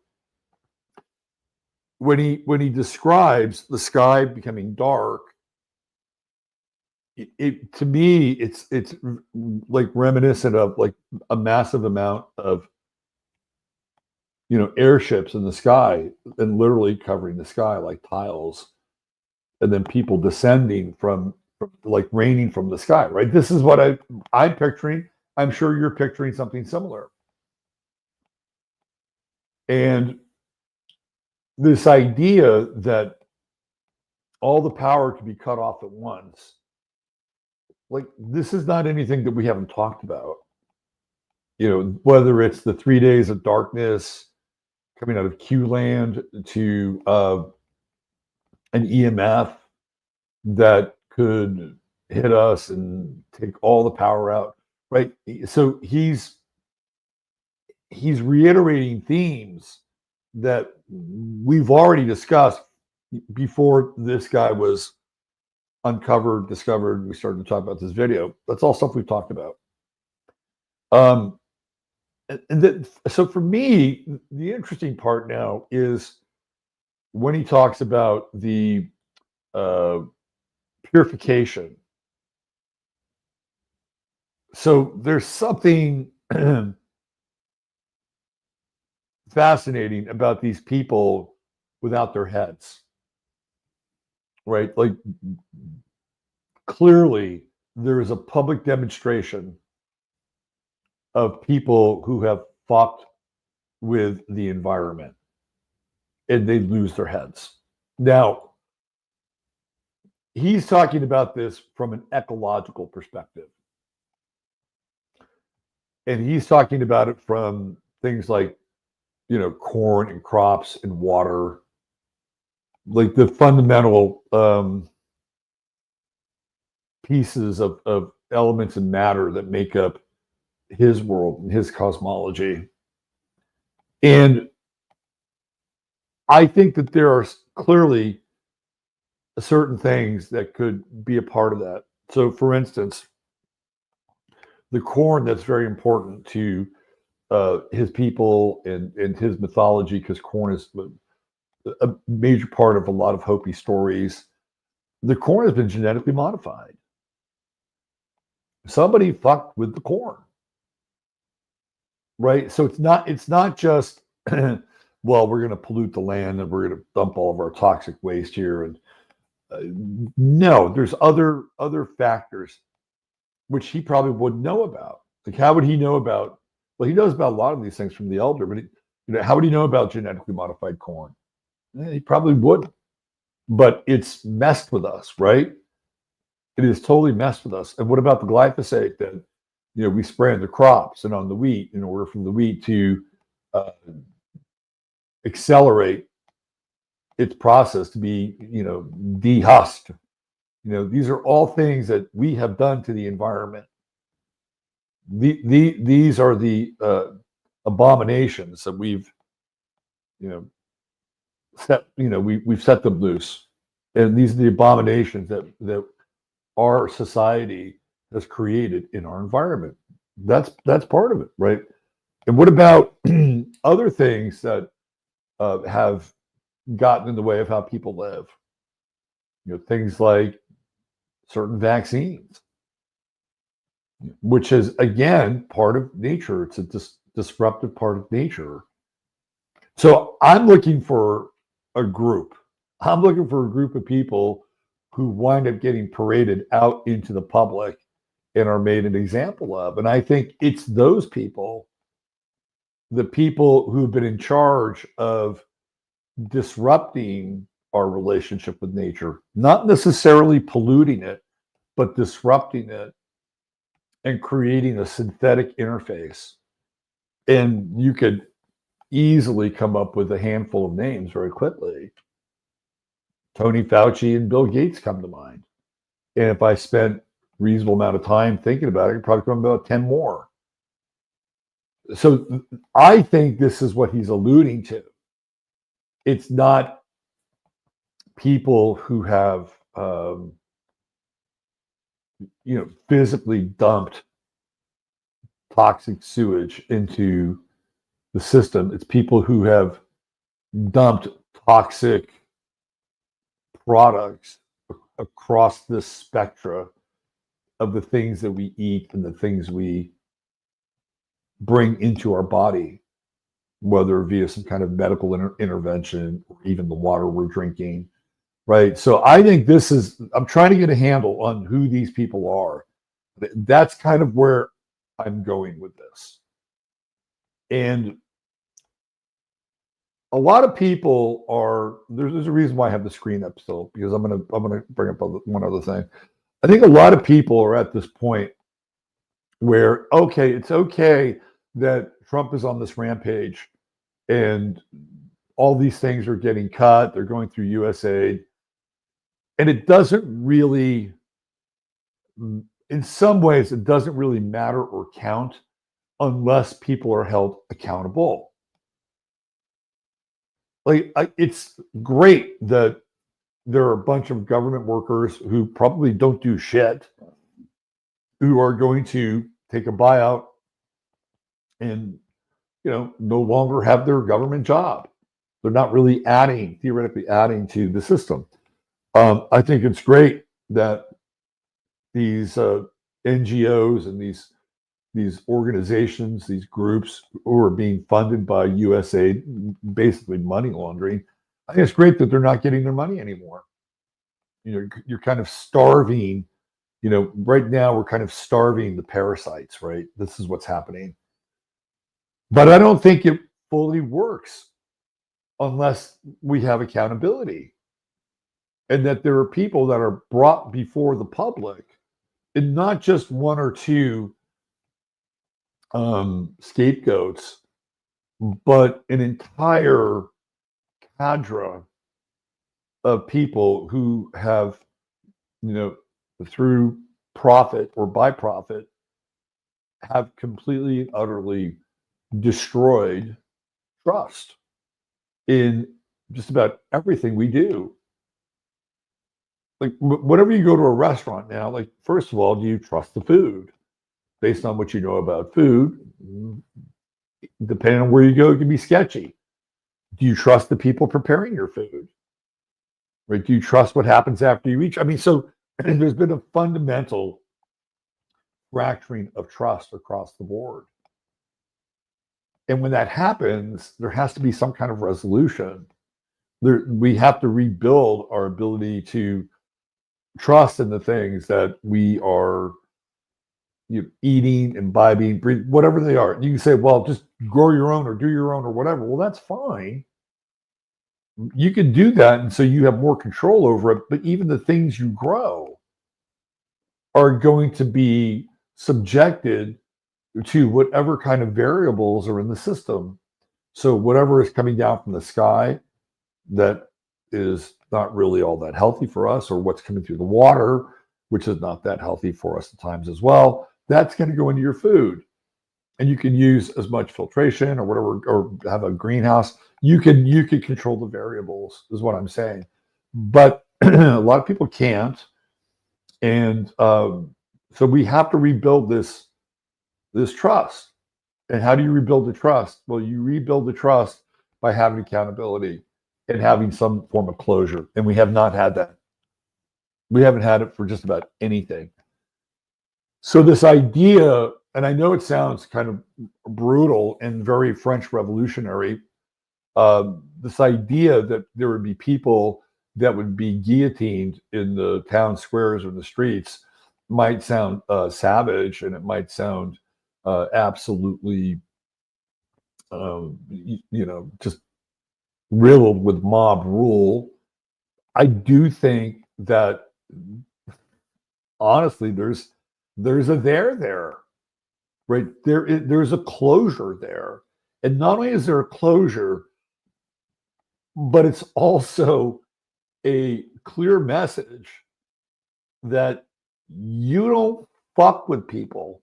when he describes the sky becoming dark, to me, it's like reminiscent of like a massive amount of airships in the sky and literally covering the sky like tiles, and then people descending from like raining from the sky. Right. This is what I'm picturing. I'm sure you're picturing something similar. And this idea that all the power can be cut off at once. Like, this is not anything that we haven't talked about. Whether it's the 3 days of darkness coming out of Q land to an EMF that could hit us and take all the power out, right? So he's reiterating themes that we've already discussed before this guy was discovered, we started to talk about this video. That's all stuff we've talked about. So for me, the interesting part now is when he talks about the purification. So there's something fascinating about these people without their heads. Right? Like, clearly there is a public demonstration of people who have fucked with the environment and they lose their heads. Now, he's talking about this from an ecological perspective. And he's talking about it from things like, corn and crops and water, like the fundamental pieces of elements and matter that make up his world and his cosmology. And I think that there are clearly certain things that could be a part of that. So, for instance, the corn, that's very important to his people and his mythology, because corn is a major part of a lot of Hopi stories. The corn has been genetically modified. Somebody fucked with the corn, right? So it's not just well, we're going to pollute the land and we're going to dump all of our toxic waste here. And no, there's other factors which he probably wouldn't know about. Like, how would he know about? Well, he knows about a lot of these things from the elder, but how would he know about genetically modified corn? He probably wouldn't. But it's messed with us, right? It is totally messed with us. And what about the glyphosate that we spray on the crops and on the wheat in order for the wheat to accelerate its process to be dehusked? These are all things that we have done to the environment. These are the abominations that we've set. We've set them loose, and these are the abominations that our society has created in our environment. That's part of it, right? And what about other things that have gotten in the way of how people live? Things like certain vaccines, which is again part of nature. It's a disruptive part of nature. So I'm looking for a group. I'm looking for a group of people who wind up getting paraded out into the public and are made an example of. And I think it's those people, the people who've been in charge of disrupting our relationship with nature, not necessarily polluting it, but disrupting it and creating a synthetic interface. And you could easily come up with a handful of names very quickly. Tony Fauci and Bill Gates come to mind. And if I spent reasonable amount of time thinking about it, I could probably come up with about 10 more. So I think this is what he's alluding to. It's not people who have, physically dumped toxic sewage into the system. It's people who have dumped toxic products across this spectrum of the things that we eat and the things we bring into our body, whether via some kind of medical intervention or even the water we're drinking, right? So I think I'm trying to get a handle on who these people are. That's kind of where I'm going with this. And a lot of people there's a reason why I have the screen up still, because I'm gonna bring up one other thing. I think a lot of people are at this point where, it's okay that Trump is on this rampage and all these things are getting cut, they're going through USAID, and it doesn't really, in some ways, it doesn't really matter or count unless people are held accountable. It's great that there are a bunch of government workers who probably don't do shit, who are going to take a buyout and, no longer have their government job. They're not really theoretically adding to the system. I think it's great that these NGOs and these organizations, these groups who are being funded by USAID, basically money laundering, I think it's great that they're not getting their money anymore. You're kind of starving, right now we're kind of starving the parasites, right? This is what's happening. But I don't think it fully works unless we have accountability. And that there are people that are brought before the public, and not just one or two scapegoats, but an entire cadre of people who have, through profit or by profit, have completely and utterly destroyed trust in just about everything we do. Like, whenever you go to a restaurant now, first of all, do you trust the food? Based on what you know about food, depending on where you go, it can be sketchy. Do you trust the people preparing your food? Right? Do you trust what happens after you eat? So there's been a fundamental fracturing of trust across the board. And when that happens, there has to be some kind of resolution. We have to rebuild our ability to trust in the things that we are eating, imbibing, breathing, whatever they are. You can say, well, just grow your own or do your own or whatever. Well, that's fine. You can do that, and so you have more control over it. But even the things you grow are going to be subjected to whatever kind of variables are in the system. So whatever is coming down from the sky that is not really all that healthy for us, or what's coming through the water, which is not that healthy for us at times as well, that's going to go into your food. And you can use as much filtration or whatever, or have a greenhouse. You can control the variables, is what I'm saying. But a lot of people can't. And So we have to rebuild this trust. And how do you rebuild the trust? Well, you rebuild the trust by having accountability and having some form of closure. And we have not had that. We haven't had it for just about anything. So this idea, and I know it sounds kind of brutal and very French revolutionary, this idea that there would be people that would be guillotined in the town squares or the streets might sound savage, and it might sound absolutely, just riddled with mob rule. I do think that, honestly, there's a there, right? There's a closure there. And not only is there a closure, but it's also a clear message that you don't fuck with people,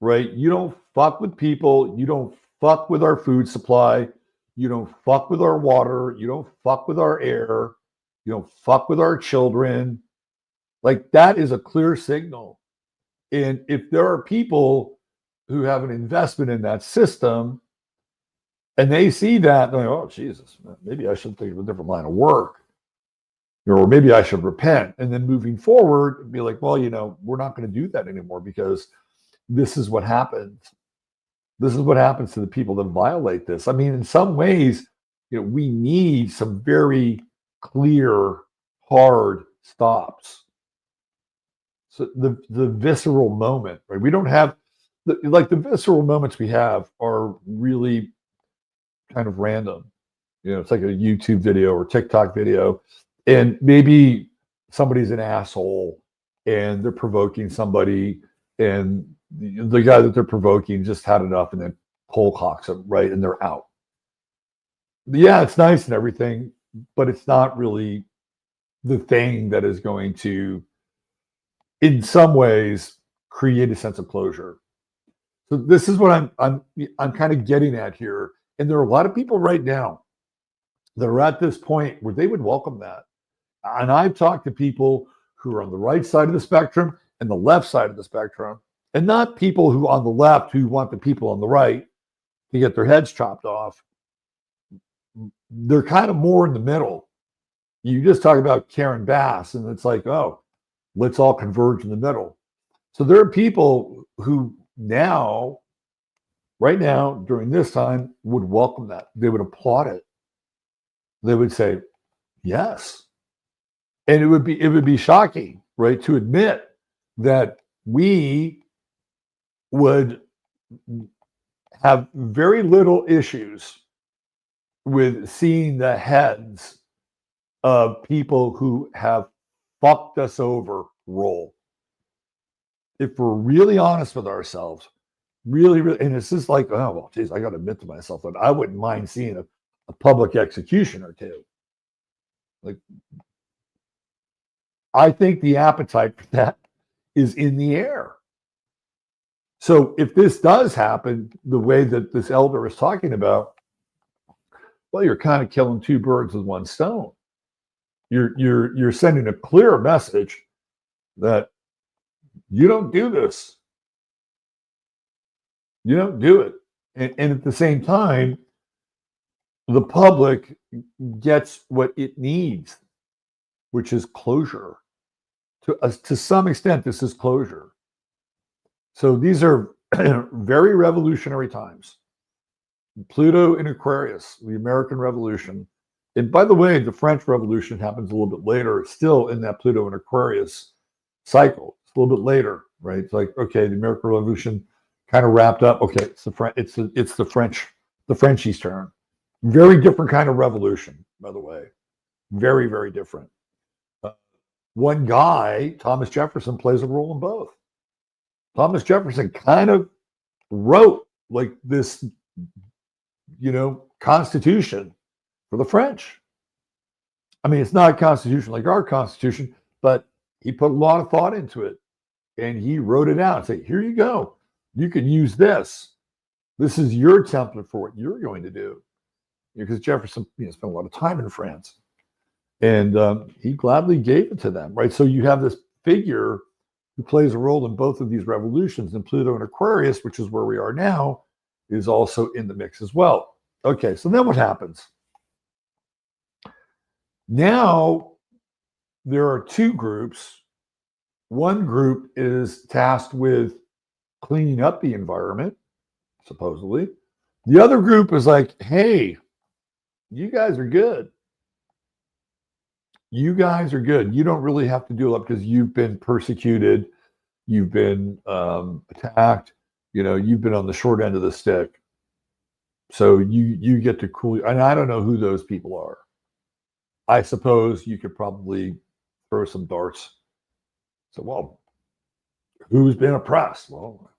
right? You don't fuck with people. You don't fuck with our food supply. You don't fuck with our water. You don't fuck with our air. You don't fuck with our children. Like, that is a clear signal. And if there are people who have an investment in that system and they see that, they're like, oh, Jesus, maybe I should think of a different line of work. Or maybe I should repent. And then moving forward, be like, well, we're not going to do that anymore, because this is what happens. This is what happens to the people that violate this. I mean, in some ways, we need some very clear, hard stops. So the visceral moment, right? We don't have the visceral moments we have are really kind of random. It's like a YouTube video or TikTok video, and maybe somebody's an asshole and they're provoking somebody, and the guy that they're provoking just had enough and then cold cocks them, right? And they're out. Yeah, it's nice and everything, but it's not really the thing that is going to, in some ways, create a sense of closure. So this is what I'm kind of getting at here. And there are a lot of people right now that are at this point where they would welcome that. And I've talked to people who are on the right side of the spectrum and the left side of the spectrum, and not people who on the left who want the people on the right to get their heads chopped off. They're kind of more in the middle. You just talk about Karen Bass, and it's like, oh, let's all converge in the middle. So there are people who now, right now, during this time, would welcome that. They would applaud it. They would say, yes. And it would be shocking, right, to admit that we would have very little issues with seeing the heads of people who have fucked us over roll. If we're really honest with ourselves, really, and it's just like, oh, well, geez, I got to admit to myself that I wouldn't mind seeing a public execution or two. Like, I think the appetite for that is in the air. So if this does happen the way that this elder is talking about, well, you're kind of killing two birds with one stone. You're sending a clear message that you don't do this. You don't do it. And at the same time, the public gets what it needs, which is closure. To some extent, this is closure. So these are very revolutionary times. Pluto in Aquarius, the American Revolution. And by the way, the French Revolution happens a little bit later. It's still in that Pluto in Aquarius cycle. It's a little bit later, right? It's like, okay, the American Revolution kind of wrapped up. Okay, it's the Frenchies' turn. Very different kind of revolution, by the way. Very, very different. One guy, Thomas Jefferson, plays a role in both. Thomas Jefferson kind of wrote like this, constitution for the French. I mean, it's not a constitution like our constitution, but he put a lot of thought into it, and he wrote it out and said, here you go. You can use this. This is your template for what you're going to do. Because Jefferson spent a lot of time in France, and he gladly gave it to them, right? So you have this figure who plays a role in both of these revolutions, and Pluto and Aquarius, which is where we are now, is also in the mix as well. Okay, so then what happens? Now there are two groups. One group is tasked with cleaning up the environment, supposedly. The other group is like, hey, you guys are good. You guys are good. You don't really have to do it because you've been persecuted. You've been attacked. You've been on the short end of the stick. So you get to cool. And I don't know who those people are. I suppose you could probably throw some darts. So, well, who's been oppressed? Well,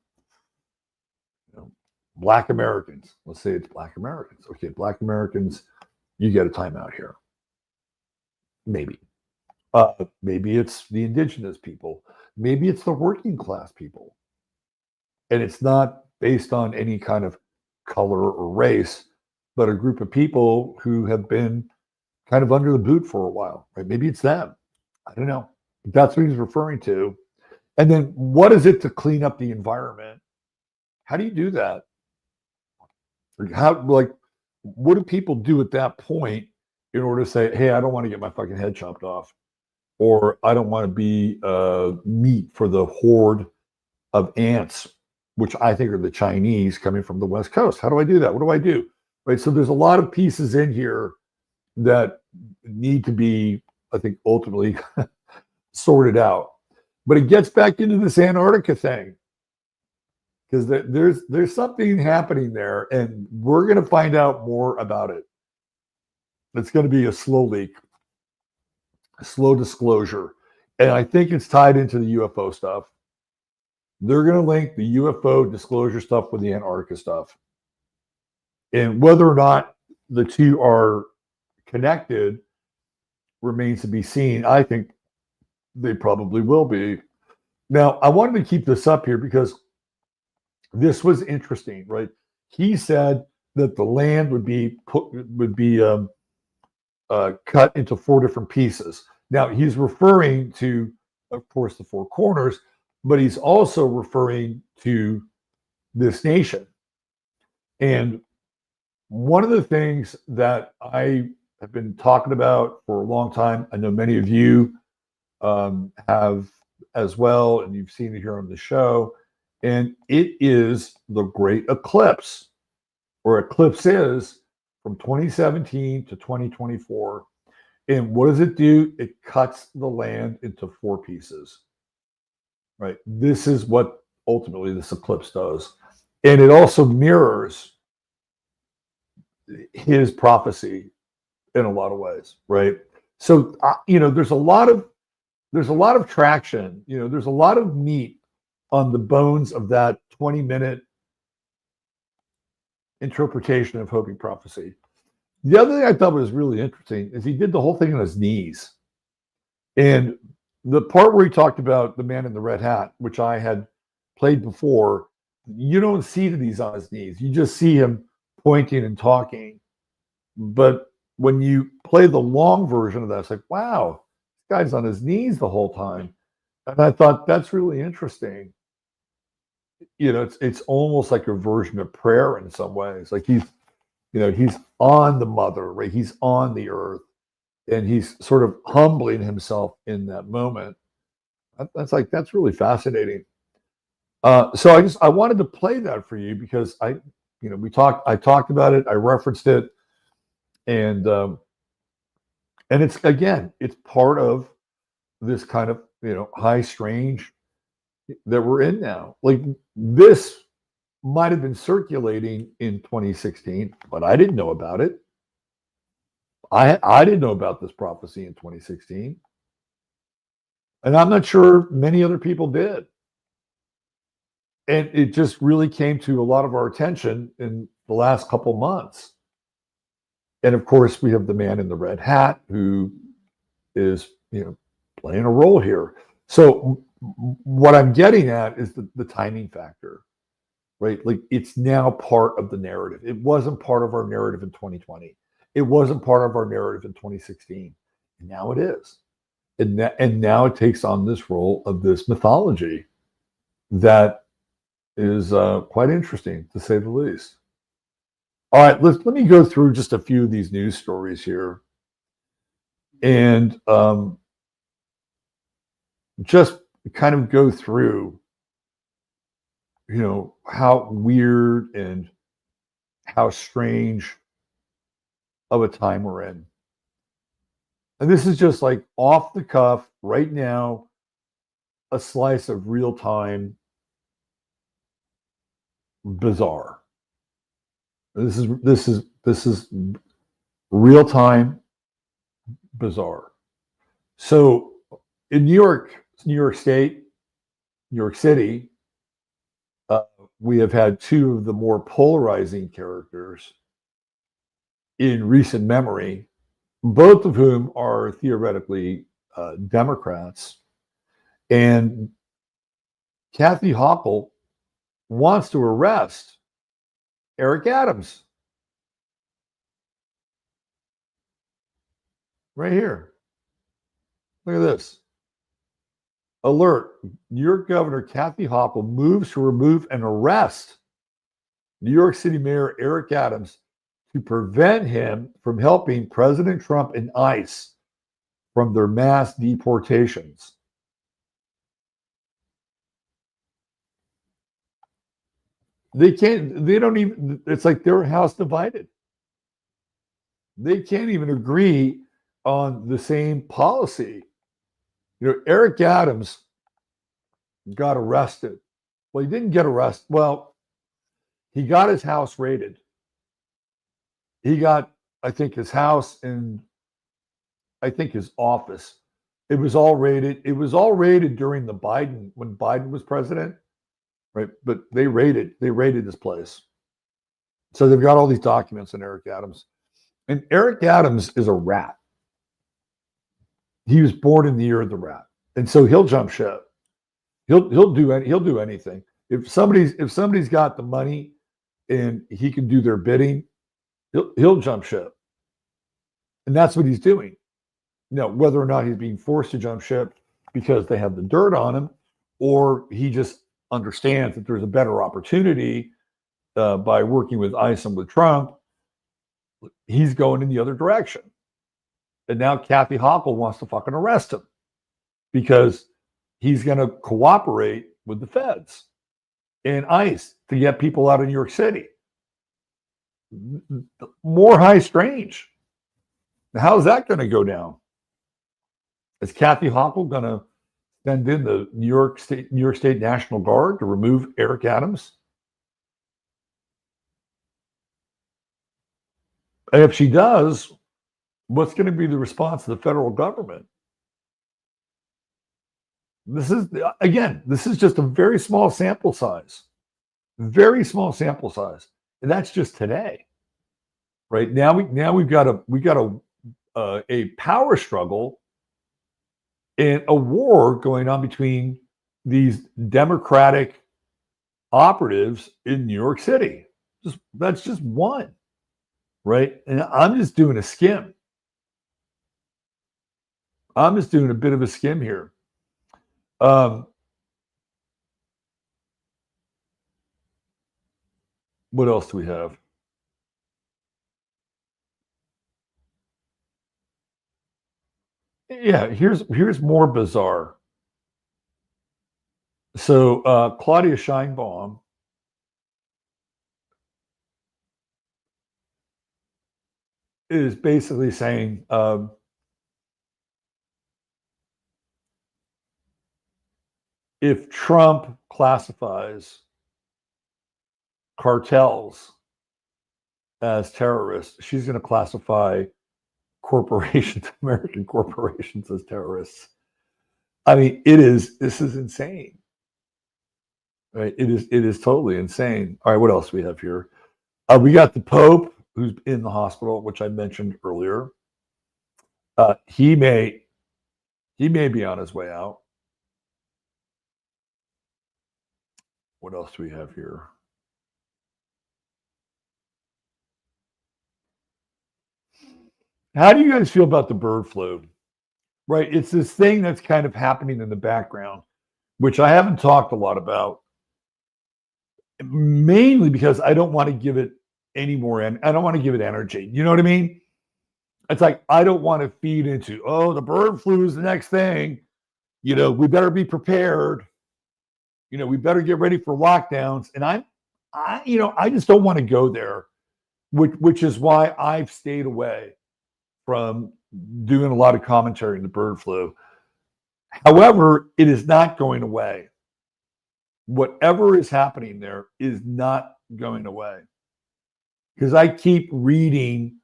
Black Americans. Let's say it's Black Americans. Okay, Black Americans, you get a timeout here. Maybe. Maybe it's the indigenous people. Maybe it's the working class people. And it's not based on any kind of color or race, but a group of people who have been kind of under the boot for a while, right? Maybe it's them. I don't know. That's what he's referring to. And then what is it to clean up the environment? How do you do that? What do people do at that point in order to say, hey, I don't want to get my fucking head chopped off, or I don't want to be meat for the horde of ants, which I think are the Chinese coming from the West Coast. How do I do that? What do I do? Right. So there's a lot of pieces in here that need to be, I think, ultimately sorted out. But it gets back into this Antarctica thing, because there's something happening there, and we're going to find out more about it. It's going to be a slow leak, a slow disclosure. And I think it's tied into the UFO stuff. They're going to link the UFO disclosure stuff with the Antarctica stuff. And whether or not the two are connected remains to be seen. I think they probably will be. Now, I wanted to keep this up here because this was interesting, right? He said that the land would be cut into 4 different pieces. Now, he's referring to, of course, the 4 corners, but he's also referring to this nation. And one of the things that I have been talking about for a long time, I know many of you have as well, and you've seen it here on the show, and it is the Great Eclipse, or eclipses, from 2017 to 2024. And what does it do? It cuts the land into 4 pieces, right? This is what ultimately this eclipse does. And it also mirrors his prophecy in a lot of ways, right? So, there's a lot of traction, there's a lot of meat on the bones of that 20-minute interpretation of Hopi prophecy. The other thing I thought was really interesting is he did the whole thing on his knees. And the part where he talked about the man in the red hat, which I had played before, you don't see that he's on his knees. You just see him pointing and talking. But when you play the long version of that, it's like, wow, this guy's on his knees the whole time. And I thought that's really interesting. It's almost like a version of prayer in some ways. Like he's on the mother, right? He's on the earth, and he's sort of humbling himself in that moment. That's really fascinating. So I wanted to play that for you because I talked about it, I referenced it, and it's part of this kind of high strange that we're in now. Like, this might have been circulating in 2016, but I didn't know about it. I didn't know about this prophecy in 2016. And I'm not sure many other people did. And it just really came to a lot of our attention in the last couple months. And of course, we have the man in the red hat who is, playing a role here. So what I'm getting at is the timing factor, right? Like, it's now part of the narrative. It wasn't part of our narrative in 2020. It wasn't part of our narrative in 2016. And now it is. and now it takes on this role of this mythology that is quite interesting, to say the least. All right, let me go through just a few of these news stories here, and just kind of go through, how weird and how strange of a time we're in. And this is just like off the cuff right now, a slice of real time bizarre. This is real time bizarre. So in New York State, New York City, we have had two of the more polarizing characters in recent memory, both of whom are theoretically Democrats. And Kathy Hochul wants to arrest Eric Adams. Right here. Look at this. Alert. New York Governor Kathy Hochul moves to remove and arrest New York City Mayor Eric Adams to prevent him from helping President Trump and ICE from their mass deportations. It's like their house divided. They can't even agree on the same policy. Eric Adams got arrested. Well, he didn't get arrested. Well, he got his house raided. He got, I think, his house and I think his office. It was all raided. It was all raided during when Biden was president, right? But they raided his place. So they've got all these documents on Eric Adams. And Eric Adams is a rat. He was born in the year of the rat. And so he'll jump ship. He'll do anything. If somebody's got the money and he can do their bidding, he'll jump ship. And that's what he's doing. Whether or not he's being forced to jump ship because they have the dirt on him, or he just understands that there's a better opportunity by working with ICE and with Trump, he's going in the other direction. And now Kathy Hochul wants to fucking arrest him because he's going to cooperate with the feds and ICE to get people out of New York City. More high strange. How's that going to go down? Is Kathy Hochul going to send in the New York State National Guard to remove Eric Adams? And if she does, what's going to be the response of the federal government? This is just a very small sample size. Very small sample size. And that's just today. Right now we've got a power struggle and a war going on between these Democratic operatives in New York City. That's just one, right? And I'm just doing a skim. I'm just doing a bit of a skim here. What else do we have? Yeah, here's more bizarre. So Claudia Sheinbaum is basically saying if Trump classifies cartels as terrorists, she's going to classify American corporations as terrorists. I mean, this is insane. Right? It is totally insane. All right, what else do we have here? We got the Pope who's in the hospital, which I mentioned earlier. He may be on his way out. What else do we have here? How do you guys feel about the bird flu? right? It's this thing that's kind of happening in the background, which I haven't talked a lot about, mainly because I don't want to give it any more, and I don't want to give it energy. You know what I mean? It's like, I don't want to feed into, oh, the bird flu is the next thing. We better be prepared. We better get ready for lockdowns. And I just don't want to go there, which is why I've stayed away from doing a lot of commentary on the bird flu. However, it is not going away. Whatever is happening there is not going away. Because I keep reading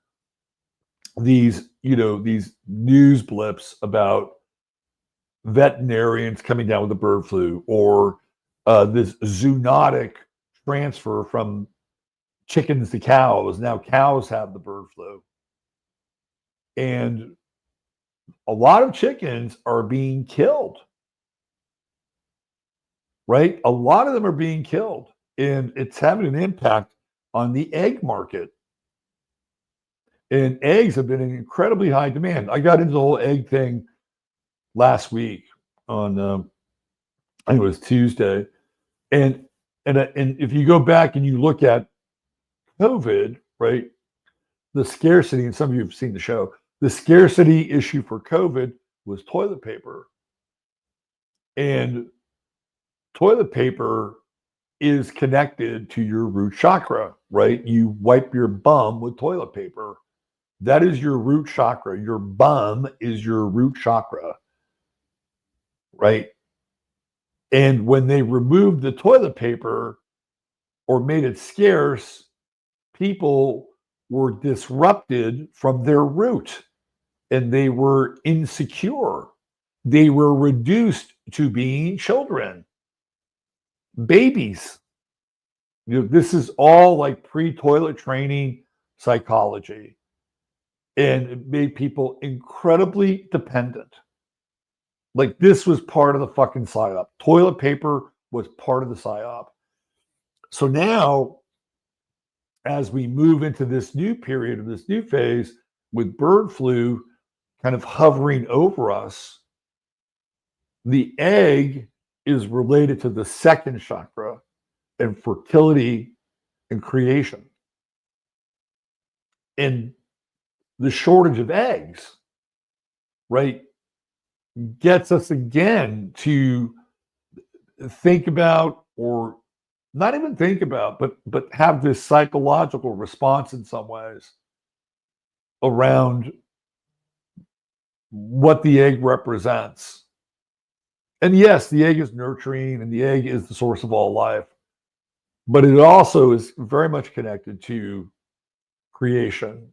these news blips about veterinarians coming down with the bird flu, or this zoonotic transfer from chickens to cows. Now cows have the bird flu. And a lot of chickens are being killed. Right? A lot of them are being killed. And it's having an impact on the egg market. And eggs have been in incredibly high demand. I got into the whole egg thing last week on, I think it was Tuesday. And if you go back and you look at COVID, right, the scarcity, and some of you have seen the show, the scarcity issue for COVID was toilet paper. And toilet paper is connected to your root chakra, right? You wipe your bum with toilet paper. That is your root chakra. Your bum is your root chakra, right? And when they removed the toilet paper or made it scarce, people were disrupted from their root and they were insecure. They were reduced to being children, babies. This is all like pre-toilet training psychology. And it made people incredibly dependent. Like, this was part of the fucking psyop. Toilet paper was part of the psyop. So now, as we move into this new period, of this new phase, with bird flu kind of hovering over us, the egg is related to the second chakra and fertility and creation. And the shortage of eggs, right, gets us again to think about, or not even think about, but have this psychological response in some ways around what the egg represents. And yes, the egg is nurturing and the egg is the source of all life, but it also is very much connected to creation.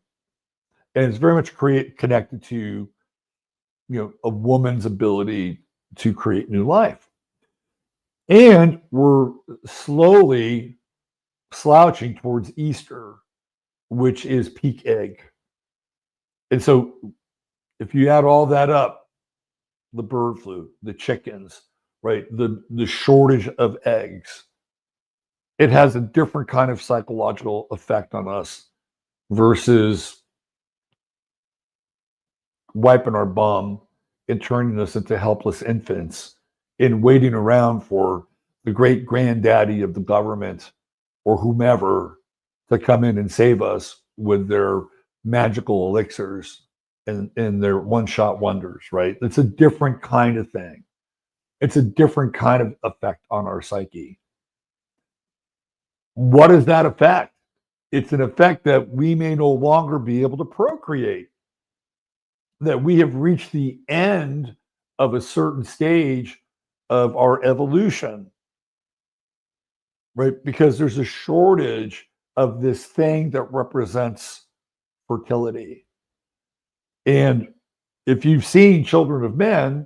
And it's very much connected to, a woman's ability to create new life. And we're slowly slouching towards Easter, which is peak egg. And so if you add all that up, the bird flu, the chickens, right, the shortage of eggs, it has a different kind of psychological effect on us versus wiping our bum and turning us into helpless infants and waiting around for the great granddaddy of the government or whomever to come in and save us with their magical elixirs and their one-shot wonders, right? It's a different kind of thing. It's a different kind of effect on our psyche. What is that effect? It's an effect that we may no longer be able to procreate, that we have reached the end of a certain stage of our evolution, right? Because there's a shortage of this thing that represents fertility. And if you've seen Children of Men,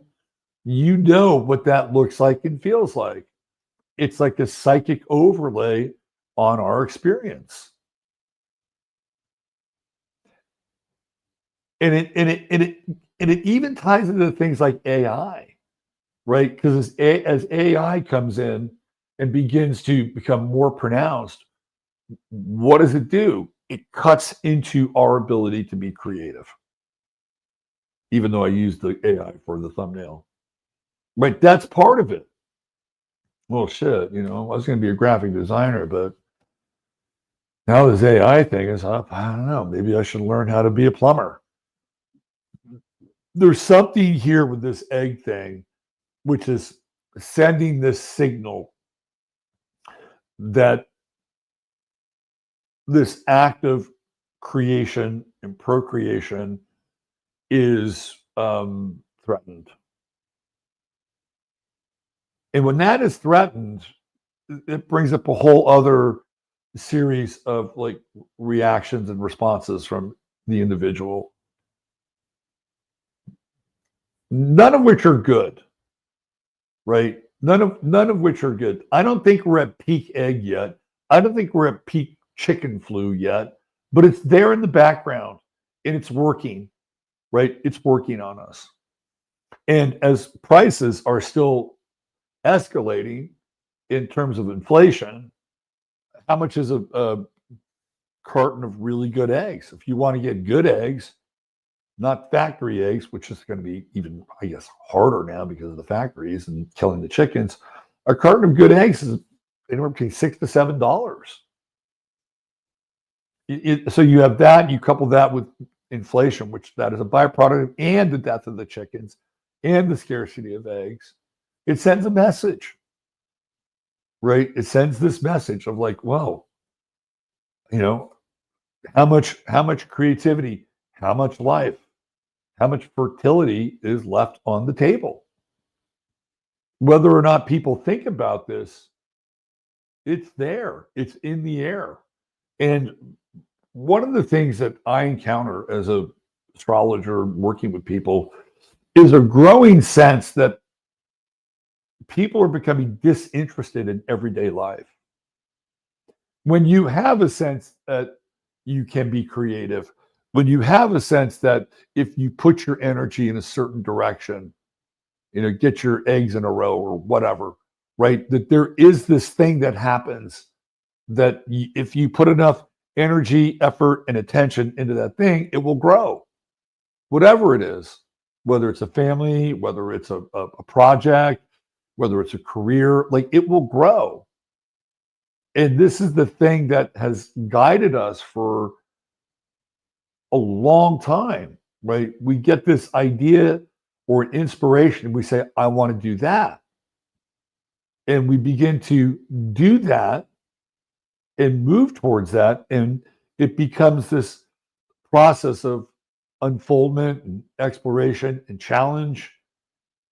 you know what that looks like and feels like. It's like a psychic overlay on our experience. And it even ties into things like AI, right? Because as AI comes in and begins to become more pronounced, what does it do? It cuts into our ability to be creative. even though I used the AI for the thumbnail. Right, that's part of it. Well, shit, I was going to be a graphic designer, but now this AI thing is up. I don't know. Maybe I should learn how to be a plumber. There's something here with this egg thing, which is sending this signal that this act of creation and procreation is threatened. And when that is threatened, it brings up a whole other series of like reactions and responses from the individual, none of which are good, right? None of which are good. I don't think we're at peak egg yet. I don't think we're at peak chicken flu yet, but it's there in the background and it's working, right? It's working on us. And as prices are still escalating in terms of inflation, how much is a carton of really good eggs? If you want to get good eggs, not factory eggs, which is going to be even, I guess, harder now because of the factories and killing the chickens, a carton of good eggs is anywhere between $6 to $7. So you have that, you couple that with inflation, which that is a byproduct, and the death of the chickens and the scarcity of eggs. It sends a message, right? It sends this message of like, whoa, how much creativity, how much life, how much fertility is left on the table. Whether or not people think about this, it's there, it's in the air. And one of the things that I encounter as an astrologer working with people is a growing sense that people are becoming disinterested in everyday life. When you have a sense that you can be creative, when you have a sense that if you put your energy in a certain direction, get your eggs in a row or whatever, right? That there is this thing that happens that if you put enough energy, effort, and attention into that thing, it will grow. Whatever it is, whether it's a family, whether it's a project, whether it's a career, like it will grow. And this is the thing that has guided us for a long time, right? We get this idea or an inspiration, and we say, I want to do that. And we begin to do that and move towards that. And it becomes this process of unfoldment and exploration and challenge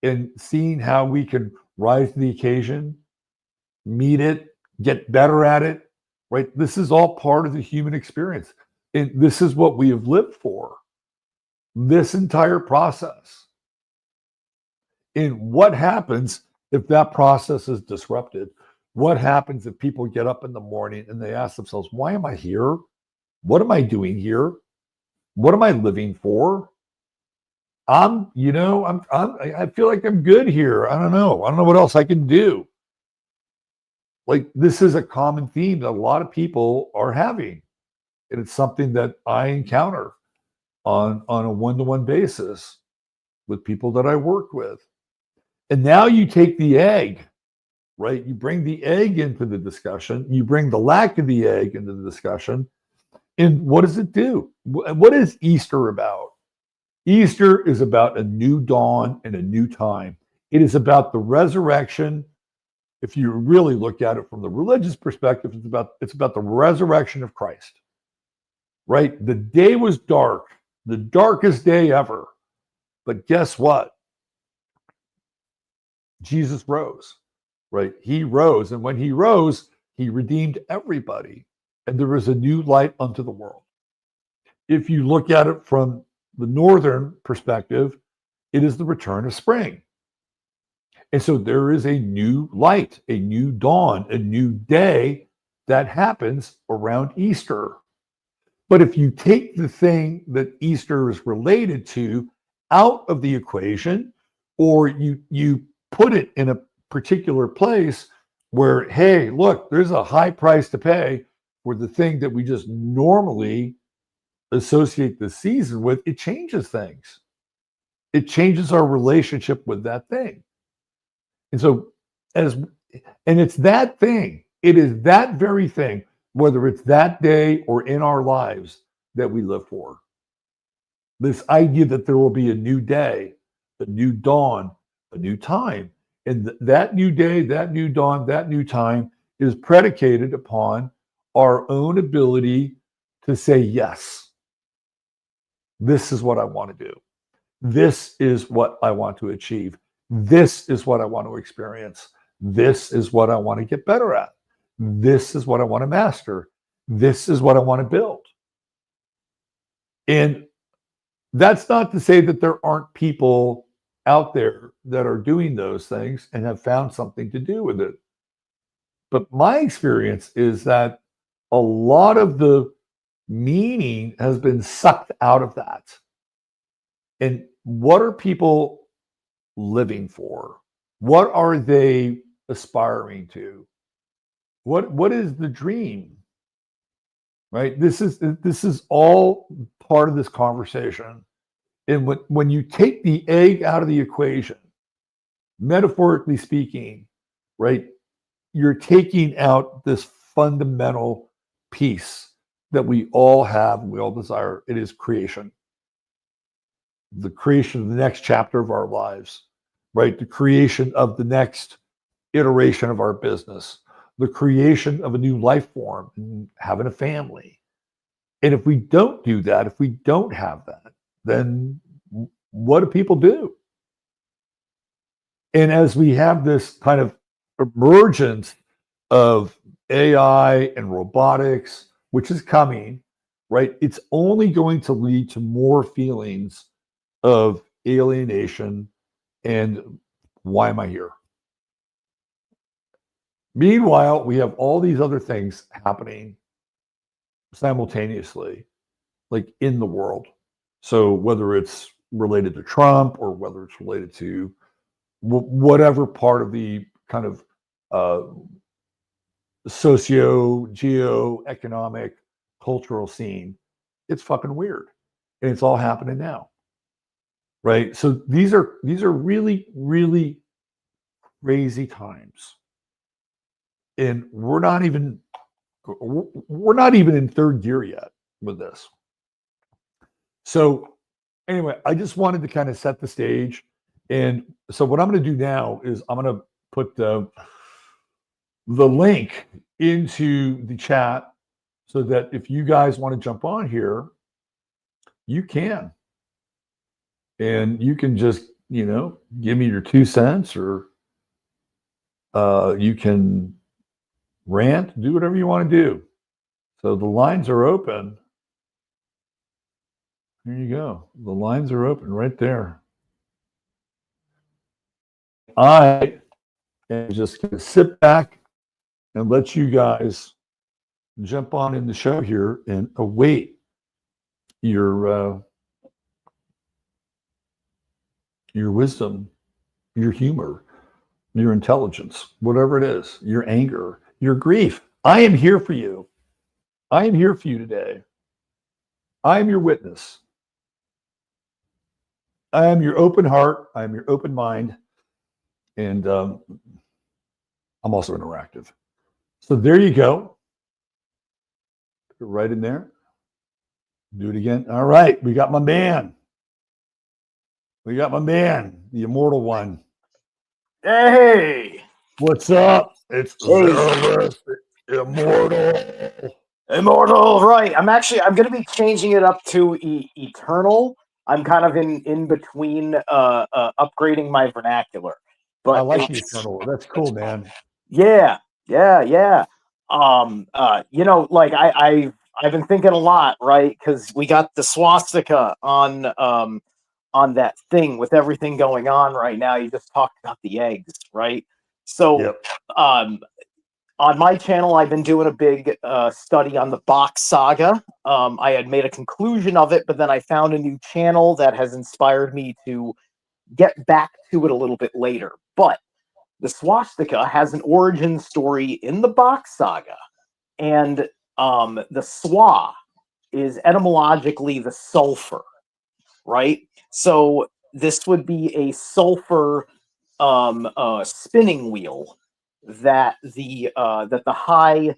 and seeing how we can rise to the occasion, meet it, get better at it, right? This is all part of the human experience. And this is what we have lived for, this entire process. And what happens if that process is disrupted? What happens if people get up in the morning and they ask themselves, why am I here? What am I doing here? What am I living for? I feel like I'm good here. I don't know what else I can do. Like, this is a common theme that a lot of people are having. And it's something that I encounter on a one-to-one basis with people that I work with. And now you take the egg, right? You bring the egg into the discussion. You bring the lack of the egg into the discussion. And what does it do? What is Easter about? Easter is about a new dawn and a new time. It is about the resurrection. If you really look at it from the religious perspective, it's about the resurrection of Christ, right? The day was dark, the darkest day ever. But guess what? Jesus rose, right? He rose. And when he rose, he redeemed everybody. And there is a new light unto the world. If you look at it from the northern perspective, it is the return of spring. And so there is a new light, a new dawn, a new day that happens around Easter. But if you take the thing that Easter is related to out of the equation, or you put it in a particular place where, hey, look, there's a high price to pay for the thing that we just normally associate the season with, it changes things. it changes our relationship with that thing. And so and it's that thing, it is that very thing, whether it's that day or in our lives, that we live for. This idea that there will be a new day, a new dawn, a new time. And that new day, that new dawn, that new time is predicated upon our own ability to say, yes, this is what I want to do. This is what I want to achieve. This is what I want to experience. This is what I want to get better at. This is what I want to master. This is what I want to build. And that's not to say that there aren't people out there that are doing those things and have found something to do with it. But my experience is that a lot of the meaning has been sucked out of that. And what are people living for? What are they aspiring to? What is the dream? Right? This is all part of this conversation. And when you take the egg out of the equation, metaphorically speaking, right, you're taking out this fundamental piece that we all have, we all desire. It is creation. The creation of the next chapter of our lives, right? The creation of the next iteration of our business, the creation of a new life form, and having a family. And if we don't do that, if we don't have that, then what do people do? And as we have this kind of emergence of AI and robotics, which is coming, right? It's only going to lead to more feelings of alienation and why am I here? Meanwhile, we have all these other things happening simultaneously, like in the world. So whether it's related to Trump or whether it's related to whatever part of the kind of socio-geo-economic cultural scene, it's fucking weird. And it's all happening now. Right? So these are really, really crazy times. And we're not even in third gear yet with this. So anyway, I just wanted to kind of set the stage. And so what I'm going to do now is I'm going to put the link into the chat so that if you guys want to jump on here, you can. And you can just, give me your 2 cents, or you can rant, do whatever you want to do. So the lines are open. There you go. The lines are open right there. I am just going to sit back and let you guys jump on in the show here and await your wisdom, your humor, your intelligence, whatever it is, your anger, your grief. I am here for you. I am here for you today. I am your witness. I am your open heart. I am your open mind. And I'm also interactive. So there you go. Put it right in there. Do it again. All right. We got my man. We got my man, the immortal one. Hey, What's up? It's Zealous, immortal, right? I'm going to be changing it up to eternal. I'm kind of in between upgrading my vernacular. But I like the eternal. That's cool, man. Yeah. Like I've been thinking a lot, right? Because we got the swastika on that thing with everything going on right now. You just talked about the eggs, right? So, Yep. On my channel, I've been doing a big study on the Bach saga. I had made a conclusion of it, but then I found a new channel that has inspired me to get back to it a little bit later. But the swastika has an origin story in the Bach saga, and the swa is etymologically the sulfur, right? So this would be a sulfur spinning wheel that the high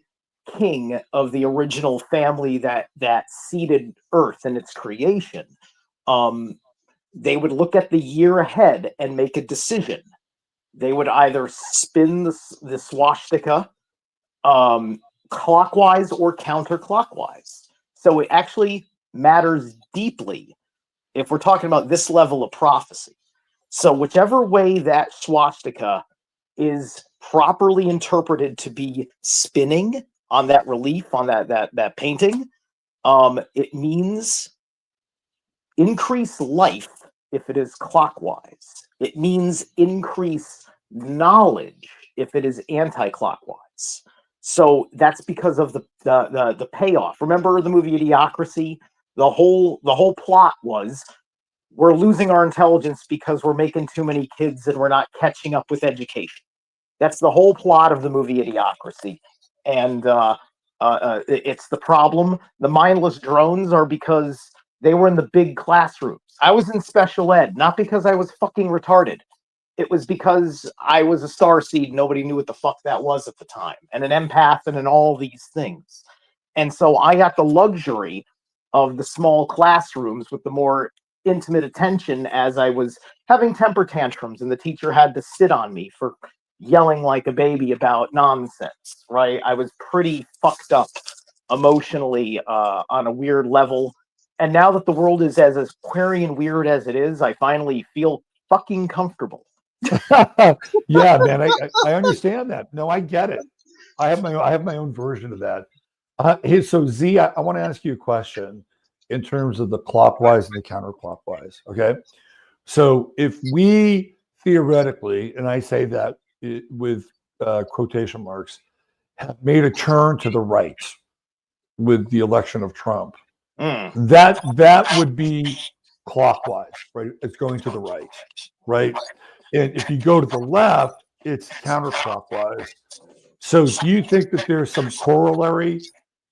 king of the original family that seeded Earth and its creation, they would look at the year ahead and make a decision. They would either spin the swastika clockwise or counterclockwise. So it actually matters deeply if we're talking about this level of prophecy. So whichever way that swastika is properly interpreted to be spinning on that relief, on that painting, it means increase life if it is clockwise. It means increase knowledge if it is anti-clockwise. So that's because of the payoff. Remember the movie Idiocracy? The whole plot was we're losing our intelligence because we're making too many kids and we're not catching up with education. That's the whole plot of the movie Idiocracy. And it's the problem. The mindless drones are because they were in the big classrooms. I was in special ed, not because I was fucking retarded. It was because I was a starseed. Nobody knew what the fuck that was at the time. And an empath and all these things. And so I got the luxury of the small classrooms with the more intimate attention as I was having temper tantrums and the teacher had to sit on me for yelling like a baby about nonsense, right? I was pretty fucked up emotionally on a weird level. And now that the world is as Aquarian weird as it is, I finally feel fucking comfortable. Yeah, man, I understand that. No, I get it. I have my own version of that. Hey, so Z, I want to ask you a question in terms of the clockwise and the counterclockwise. Okay, so if we theoretically, and I say that with quotation marks, have made a turn to the right with the election of Trump, that would be clockwise, right? It's going to the right, right? And if you go to the left, it's counterclockwise. So do you think that there's some corollary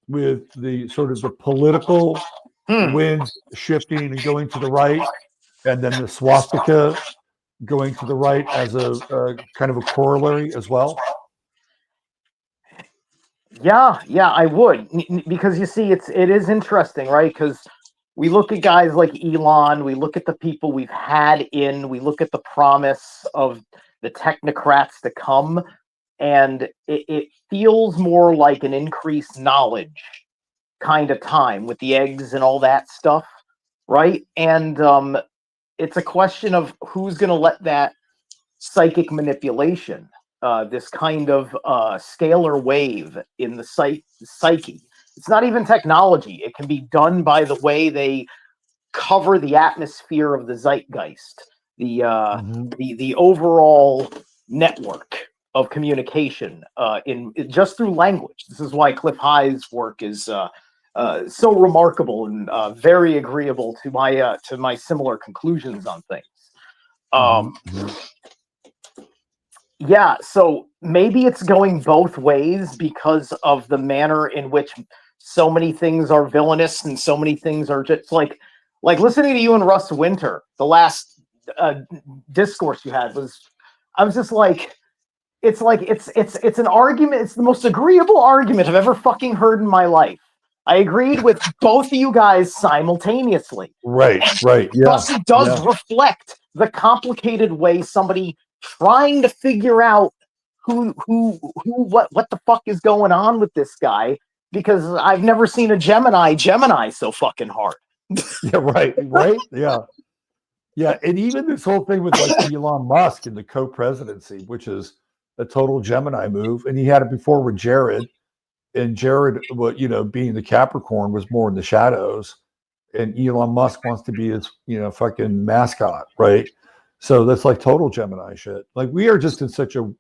with the sort of the political winds shifting and going to the right, and then the swastika going to the right as a kind of a corollary as well? Yeah, I would, because you see, it is interesting, right? Because we look at guys like Elon, we look at the people we've had in, we look at the promise of the technocrats to come, and it feels more like an increased knowledge kind of time with the eggs and all that stuff, right? And it's a question of who's going to let that psychic manipulation, this kind of scalar wave in the psyche. It's not even technology. It can be done by the way they cover the atmosphere of the zeitgeist, the overall network of communication in just through language. This is why Cliff High's work is so remarkable and very agreeable to my similar conclusions on things. Yeah, so maybe it's going both ways because of the manner in which so many things are villainous and so many things are just like listening to you and Russ Winter. The last discourse you had I was just like, it's an argument. It's the most agreeable argument I've ever fucking heard in my life. I agreed with both of you guys simultaneously. Right. Yeah. It does reflect the complicated way somebody trying to figure out what the fuck is going on with this guy, because I've never seen a Gemini so fucking hard. Yeah, right. Yeah, and even this whole thing with like Elon Musk and the co-presidency, which is a total Gemini move, and he had it before with Jared, and Jared, being the Capricorn, was more in the shadows, and Elon Musk wants to be his, fucking mascot, right? So that's like total Gemini shit. Like, we are just in such a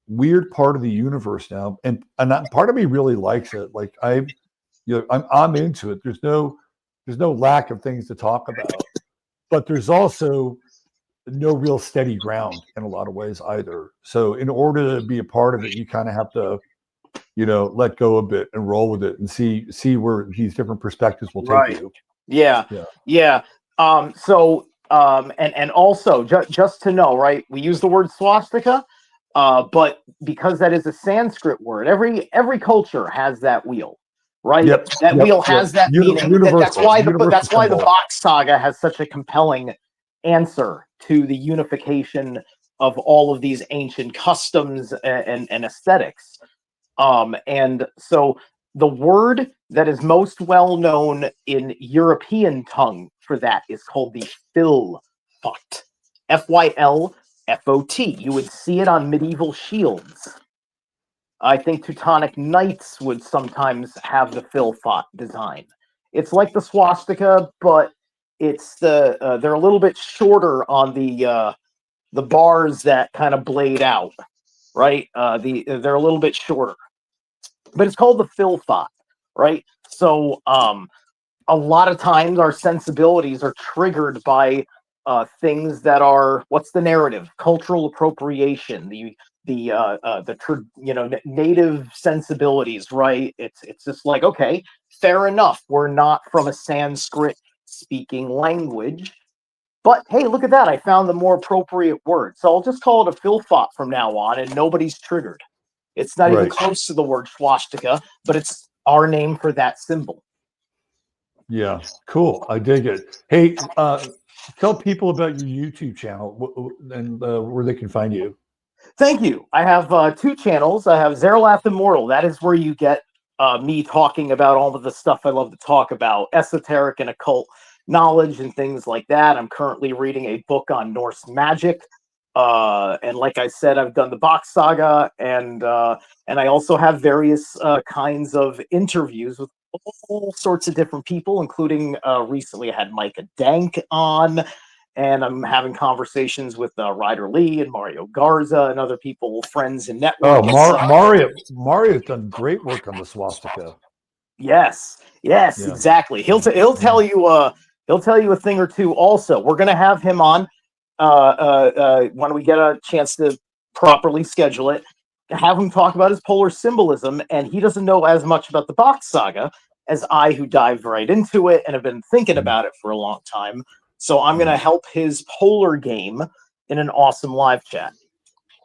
weird part of the universe now, and part of me really likes it. Like, I'm into it. There's no lack of things to talk about, but there's also no real steady ground in a lot of ways either. So in order to be a part of it, you kind of have to, let go a bit and roll with it and see where these different perspectives will take you. Yeah. So And also just to know, right? We use the word swastika, but because that is a Sanskrit word, every culture has that wheel, right? Yep. That wheel has that meaning. That's why the symbol. Box Saga has such a compelling answer to the unification of all of these ancient customs and aesthetics. And so the word that is most well known in European tongue for that is called the Fylfot. Fylfot. You would see it on medieval shields. I think Teutonic knights would sometimes have the Fylfot design. It's like the swastika, but it's they're a little bit shorter on the bars that kind of blade out, right? They're a little bit shorter, but it's called the Fylfot, right? So a lot of times our sensibilities are triggered by things that are, what's the narrative? Cultural appropriation, native sensibilities, right? It's just like, okay, fair enough. We're not from a Sanskrit speaking language, but hey, look at that. I found the more appropriate word. So I'll just call it a Fylfot from now on, and nobody's triggered. It's not even close to the word swastika, but it's our name for that symbol. Yeah, cool. I dig it. Hey, tell people about your YouTube channel and where they can find you. Thank you. I have 2 channels. I have Zeralath Immortal. That is where you get me talking about all of the stuff I love to talk about, esoteric and occult knowledge and things like that. I'm currently reading a book on Norse magic. And like I said, I've done the Box Saga, and I also have various kinds of interviews with all sorts of different people, including recently I had Micah Dank on, and I'm having conversations with Ryder Lee and Mario Garza and other people, friends and networks. Mario's done great work on the swastika. Yes, exactly. He'll tell you a thing or two. Also, we're gonna have him on when we get a chance to properly schedule it. Have him talk about his polar symbolism, and he doesn't know as much about the Box Saga as I, who dived right into it and have been thinking about it for a long time. So I'm going to help his polar game in an awesome live chat.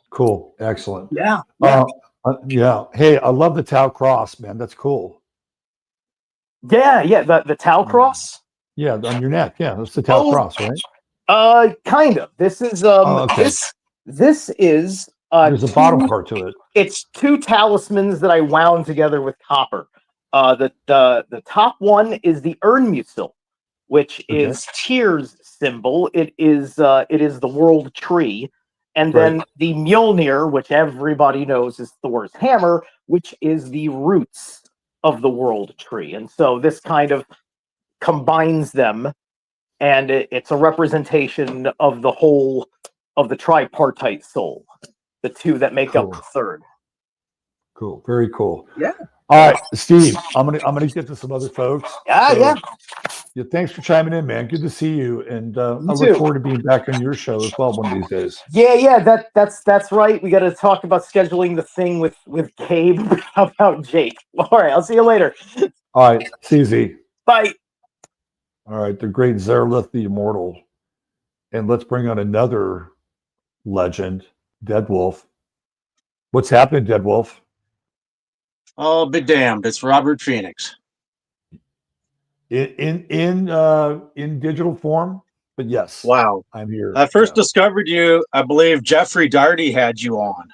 Cool. Excellent. Yeah. Yeah. Hey, I love the Tau cross, man. That's cool. Yeah. The Tau cross? Yeah, on your neck. Yeah, that's the Tau cross, right? Kind of. This is this is there's a bottom part to it. It's 2 talismans that I wound together with copper. The top one is the Urnmusil, which is Tyr's symbol. It is the world tree. And then the Mjolnir, which everybody knows is Thor's hammer, which is the roots of the world tree. And so this kind of combines them, and it's a representation of the whole of the tripartite soul, the 2 that make up the third. Cool. Very cool. Yeah. All right, Steve, I'm gonna get to some other folks. Yeah. Thanks for chiming in, man. Good to see you, and I look forward to being back on your show as well one of these days. Yeah. That's right. We got to talk about scheduling the thing with Gabe. How about Jake? All right, I'll see you later. All right, CZ. Bye. All right, the great Zerlith the Immortal, and let's bring on another legend, Dead Wolf. What's happening, Dead Wolf? Oh, be damned! It's Robert Phoenix. In digital form, but yes. Wow, I'm here. I first discovered you. I believe Jeffrey Darty had you on.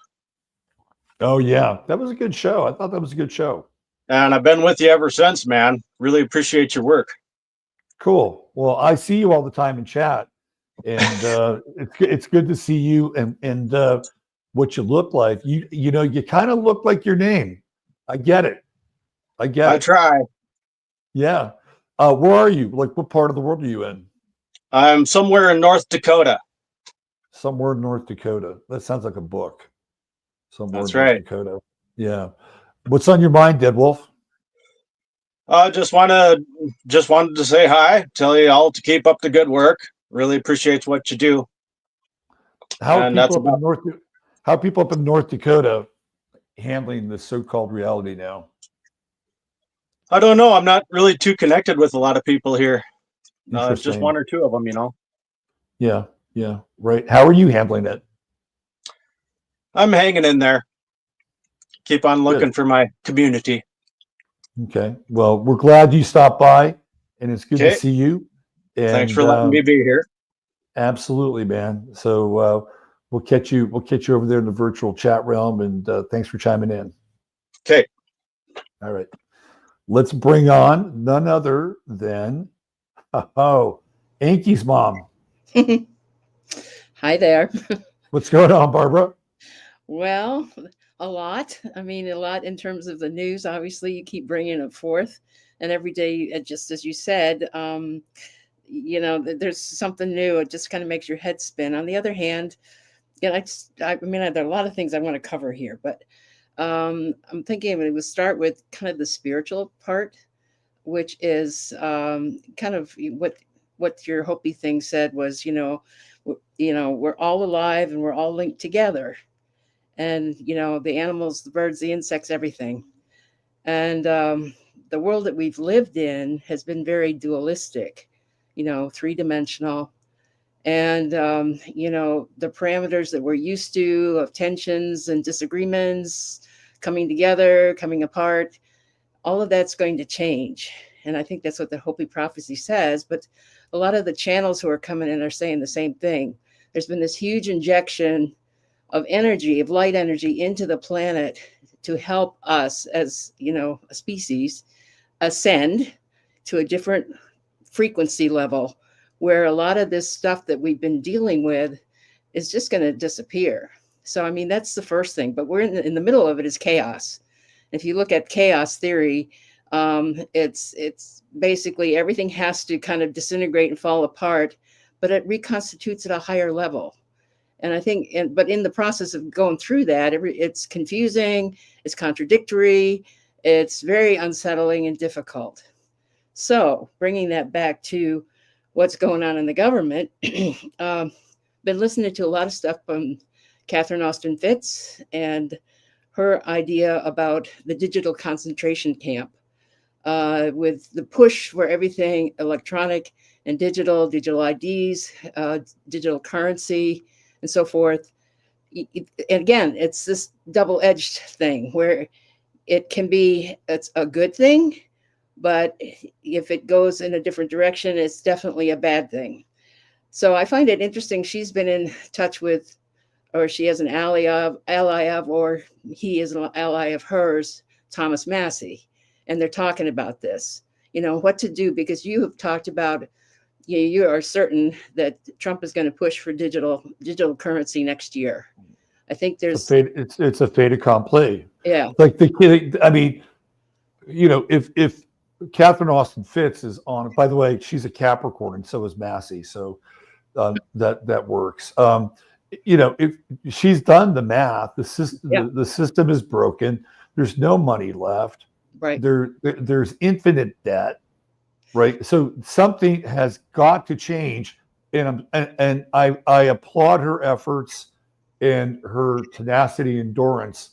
Oh yeah, that was a good show. I thought that was a good show. And I've been with you ever since, man. Really appreciate your work. Cool. Well, I see you all the time in chat, and it's good to see you and what you look like. You know, you kind of look like your name. I get it. I try. Yeah. Where are you? Like, what part of the world are you in? I'm somewhere in North Dakota. Somewhere in North Dakota. That sounds like a book. Somewhere That's in North Dakota. Yeah. What's on your mind, Dead Wolf? Just wanted to say hi. Tell you all to keep up the good work. Really appreciate what you do. How are people up in North Dakota handling this so-called reality now? I don't know. I'm not really too connected with a lot of people here. Just Interesting. 1 or 2 of them, you know. Yeah. Yeah. Right. How are you handling it? I'm hanging in there. Keep on looking Good. for my community. Okay. Well, we're glad you stopped by, and it's good to Okay. see you. Thanks And for letting me be here. absolutely, man. So we'll catch you. We'll catch you over there in the virtual chat realm. And thanks for chiming in. Okay. All right. Let's bring on none other than Anky's mom. Hi there. What's going on, Barbara? Well, a lot. I mean, a lot in terms of the news. Obviously, you keep bringing it forth, and every day, just as you said, there's something new. It just kind of makes your head spin. On the other hand, I mean, there are a lot of things I want to cover here, but I'm thinking it would start with kind of the spiritual part, which is kind of what your Hopi thing said was, we're all alive and we're all linked together. And, the animals, the birds, the insects, everything. And the world that we've lived in has been very dualistic, three-dimensional. And, the parameters that we're used to of tensions and disagreements, coming together, coming apart, all of that's going to change. And I think that's what the Hopi prophecy says. But a lot of the channels who are coming in are saying the same thing. There's been this huge injection of energy, of light energy into the planet to help us as, a species ascend to a different frequency level where a lot of this stuff that we've been dealing with is just going to disappear. So, I mean, that's the first thing, but we're in the middle of it is chaos. If you look at chaos theory, it's basically everything has to kind of disintegrate and fall apart, but it reconstitutes at a higher level. And I think, but in the process of going through that, it's confusing, it's contradictory, it's very unsettling and difficult. So bringing that back to what's going on in the government, been listening to a lot of stuff from Catherine Austin Fitts and her idea about the digital concentration camp, with the push for everything electronic and digital IDs, digital currency, and so forth. And again, it's this double-edged thing where it's a good thing, but if it goes in a different direction, it's definitely a bad thing. So I find it interesting. She's been in touch with, or she has an ally of, or he is an ally of hers, Thomas Massey. And they're talking about this, what to do, because you have talked about, you are certain that Trump is going to push for digital currency next year. I think there's It's a fait accompli. Yeah. Like the kid. I mean, if Catherine Austin Fitts is on. By the way, she's a Capricorn, and so is Massey. So that works. If she's done the math, the system is broken. There's no money left. Right. There's infinite debt. Right. So something has got to change, and I applaud her efforts and her tenacity, endurance.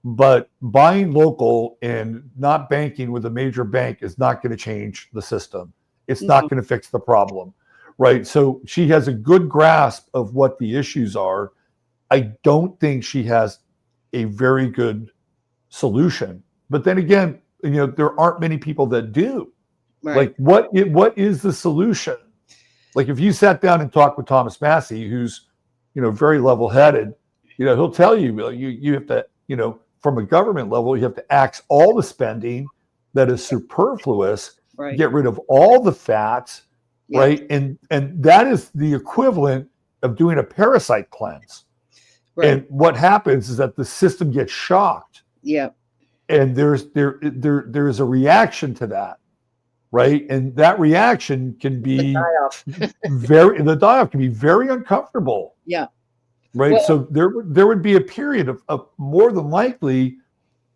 But buying local and not banking with a major bank is not going to change the system. It's not going to fix the problem. Right. So she has a good grasp of what the issues are. I don't think she has a very good solution. But then again, there aren't many people that do. Right. Like, what is the solution? Like, if you sat down and talked with Thomas Massey, who's, very level-headed, he'll tell you, you have to, from a government level, you have to axe all the spending that is superfluous, right. Get rid of all the fats, right? And that is the equivalent of doing a parasite cleanse. Right. And what happens is that the system gets shocked. Yeah. And there's a reaction to that. Right. And that reaction can be the die-off can be very uncomfortable. Yeah. Right. Well, so there would be a period of more than likely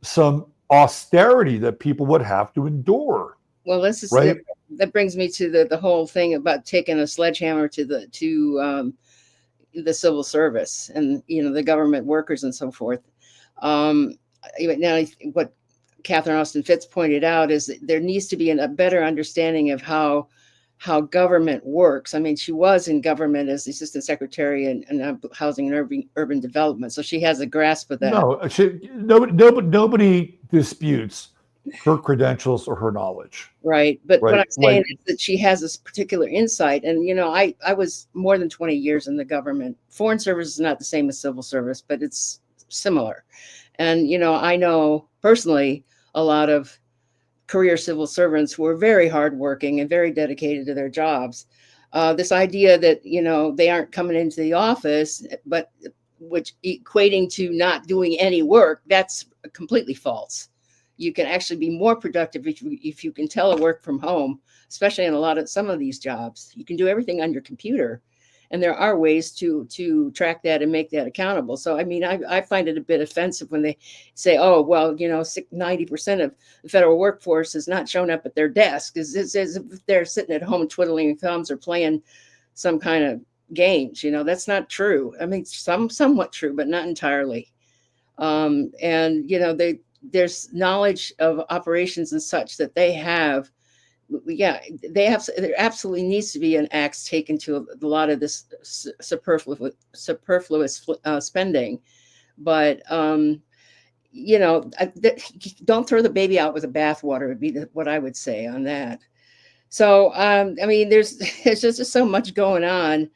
some austerity that people would have to endure. Well, this is right. That brings me to the whole thing about taking a sledgehammer to the civil service and the government workers and so forth. Now, what Catherine Austin Fitts pointed out is that there needs to be a better understanding of how how government works. I mean, she was in government as the assistant secretary in housing and urban development, so she has a grasp of that. No, nobody disputes her credentials or her knowledge. Right. But Right. what I'm saying Like- is that she has this particular insight. And, you know, I was more than 20 years in the government. Foreign service is not the same as civil service, but it's similar. And, you know, I know personally a lot of career civil servants who are very hardworking and very dedicated to their jobs. This idea that, you know, they aren't coming into the office, but which equating to not doing any work, that's completely false. You can actually be more productive if you can telework from home, especially in some of these jobs. You can do everything on your computer, and there are ways to track that and make that accountable. So, I mean, I find it a bit offensive when they say, "Oh, well, you know, 90% of the federal workforce is not showing up at their desk," as if they're sitting at home twiddling thumbs or playing some kind of games. You know, that's not true. I mean, somewhat true, but not entirely. And you know, there's knowledge of operations and such that they have. Yeah, there absolutely needs to be an axe taken to a lot of this superfluous spending. But you know, don't throw the baby out with the bathwater would be what I would say on that. So I mean, there's just so much going on.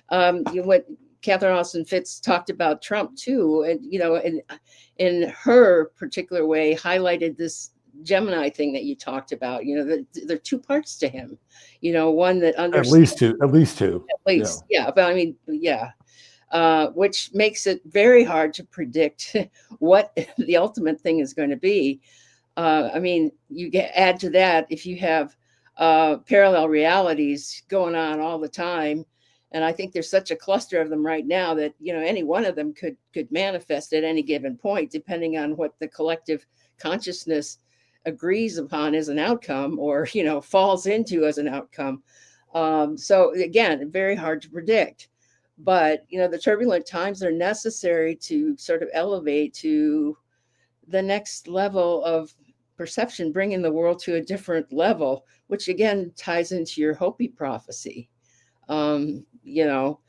What Catherine Austin Fitz talked about Trump too, and you know, in her particular way, highlighted this Gemini thing that you talked about. You know, there are two parts to him. You know, one that understands at least two. Yeah. But I mean, yeah, which makes it very hard to predict what the ultimate thing is going to be. I mean, add to that if you have parallel realities going on all the time. And I think there's such a cluster of them right now that, you know, any one of them could manifest at any given point, depending on what the collective consciousness agrees upon as an outcome or, you know, falls into as an outcome. So again, very hard to predict. But, you know, the turbulent times are necessary to sort of elevate to the next level of perception, bringing the world to a different level, which again ties into your Hopi prophecy. You know,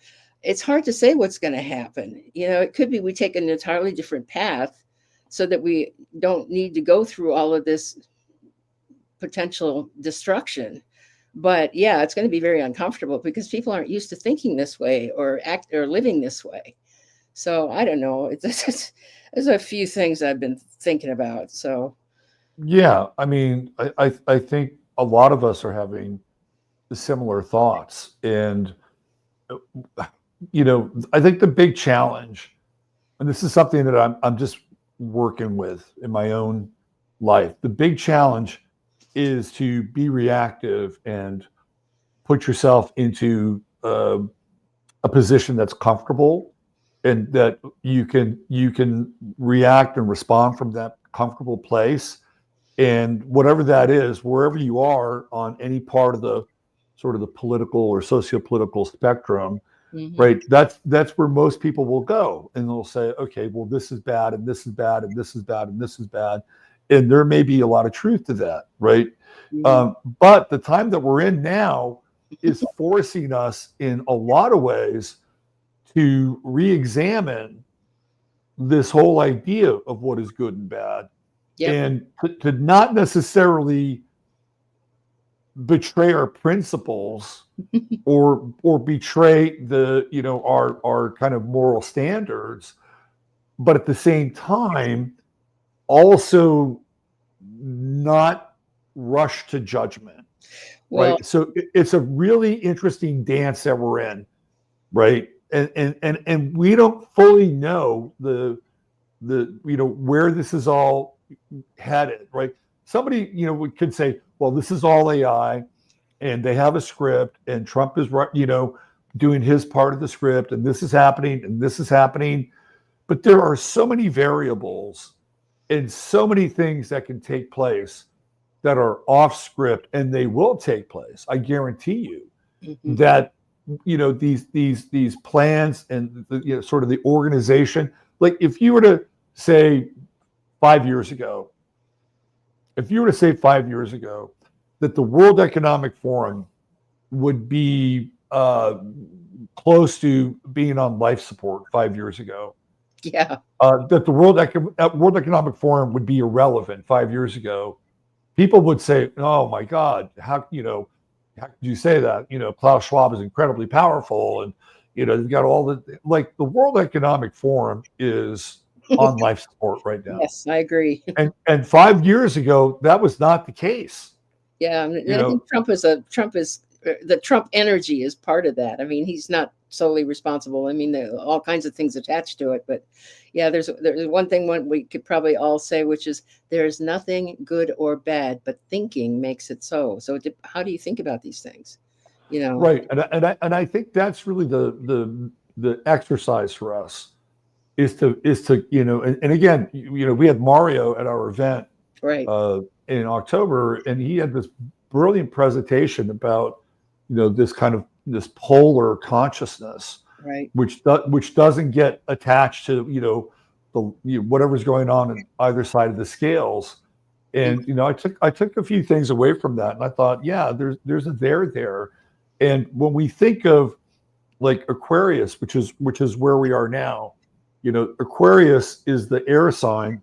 it's hard to say what's going to happen. You know, it could be we take an entirely different path so that we don't need to go through all of this potential destruction. But yeah, it's going to be very uncomfortable because people aren't used to thinking this way or living this way. So I don't know. There's a few things I've been thinking about. So yeah, I mean, I think a lot of us are having similar thoughts, and you know, I think the big challenge, and this is something that I'm just working with in my own life. The big challenge is to be reactive and put yourself into a position that's comfortable, and that you can react and respond from that comfortable place, and whatever that is, wherever you are on any part of the sort of the political or socio-political spectrum, right? That's where most people will go, and they'll say, okay, well, this is bad, and this is bad, and this is bad, and this is bad, and there may be a lot of truth to that, right? But the time that we're in now is forcing us in a lot of ways to re-examine this whole idea of what is good and bad, and to not necessarily betray our principles or betray the, you know, our kind of moral standards, but at the same time also not rush to judgment. well, Right. So it's a really interesting dance that we're in, right? And we don't fully know the you know, where this is all headed, right? Somebody, you know, could say, well, this is all AI, and they have a script, and Trump is, you know, doing his part of the script, and this is happening, and this is happening. But there are so many variables and so many things that can take place that are off script, and they will take place. I guarantee you that, you know, these plans and the, you know, sort of the organization. Like if you were to say 5 years ago, that the World Economic Forum would be close to being on life support 5 years ago. Yeah. That the World Economic Forum would be irrelevant 5 years ago. People would say, "Oh my God, how could you say that? Klaus Schwab is incredibly powerful, and they've got all the the World Economic Forum is on life support right now." Yes, I agree. And 5 years ago, that was not the case. Yeah, and I think the Trump energy is part of that. I mean, he's not solely responsible. I mean, there are all kinds of things attached to it, but yeah, there's one thing we could probably all say, which is there's nothing good or bad, but thinking makes it so. So how do you think about these things? Right, and I think that's really the exercise for us is to and again, we had Mario at our event right in October, and he had this brilliant presentation about this polar consciousness, right, which doesn't get attached to whatever's going on in either side of the scales. And I took a few things away from that, and I thought, yeah, there's a there. And when we think of Aquarius, which is where we are now, Aquarius is the air sign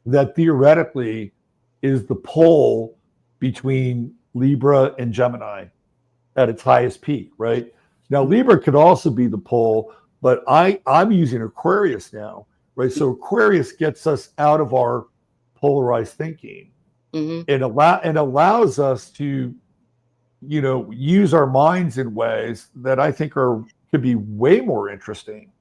that theoretically is the pole between Libra and Gemini at its highest peak, right? Now, Libra could also be the pole, but I'm using Aquarius now, right? So Aquarius gets us out of our polarized thinking, and allows us to, use our minds in ways that I think could be way more interesting,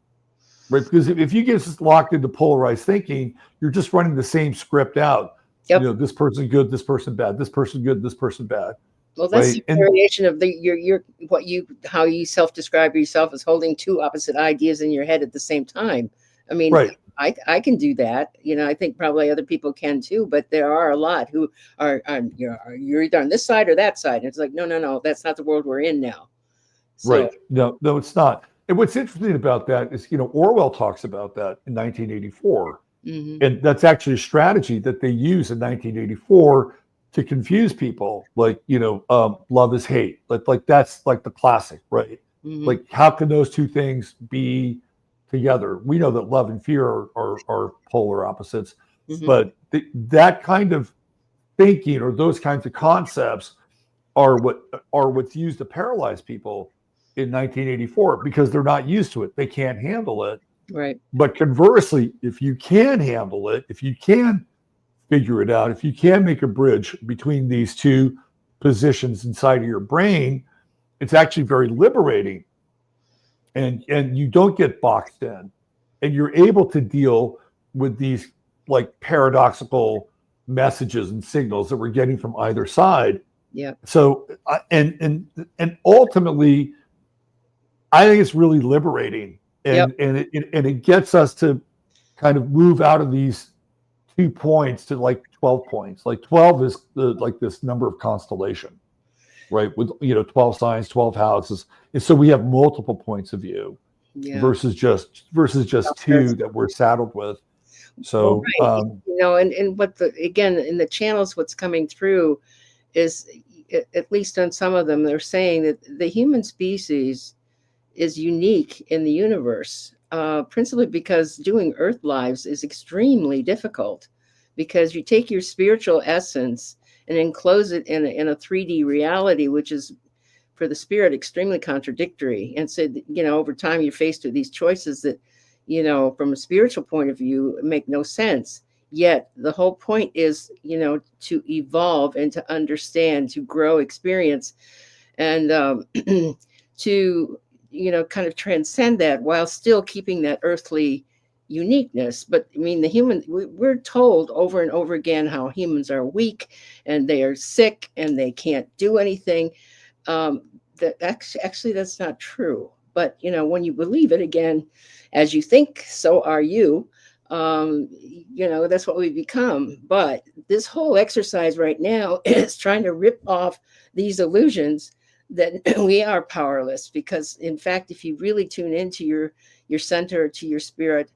right? Because if you get us locked into polarized thinking, you're just running the same script out. Yep. This person good, this person bad, this person good, this person bad. Well, that's right? the variation of how you self-describe yourself as holding two opposite ideas in your head at the same time. I mean, right. I can do that. I think probably other people can too, but there are a lot who are you're either on this side or that side. And it's like, no, that's not the world we're in now. So, right. No, it's not. And what's interesting about that is, Orwell talks about that in 1984. And that's actually a strategy that they use in 1984 to confuse people. Love is hate. Like that's like the classic, right? Like, how can those two things be together? We know that love and fear are polar opposites, but that kind of thinking or those kinds of concepts are what's used to paralyze people in 1984 because they're not used to it. They can't handle it. Right. But conversely, if you can handle it, if you can figure it out, if you can make a bridge between these two positions inside of your brain, it's actually very liberating. And you don't get boxed in, and you're able to deal with these paradoxical messages and signals that we're getting from either side. Yeah. So and ultimately, I think it's really liberating, and it gets us to kind of move out of these 2 points to 12 points. 12 is this number of constellation, right? With 12 signs, 12 houses, and so we have multiple points of view versus just two that we're saddled with. So and what again in the channels, what's coming through is, at least on some of them, they're saying that the human species is unique in the universe, principally because doing Earth lives is extremely difficult, because you take your spiritual essence and enclose it in a 3D reality, which is for the spirit extremely contradictory. And so, over time you're faced with these choices that, from a spiritual point of view, make no sense. Yet the whole point is, to evolve and to understand, to grow experience, and to, kind of transcend that while still keeping that earthly uniqueness. But I mean, we're told over and over again how humans are weak and they are sick and they can't do anything. That actually that's not true. But when you believe it, again, as you think, so are you. That's what we become. But this whole exercise right now is trying to rip off these illusions that we are powerless, because in fact, if you really tune into your center, to your spirit,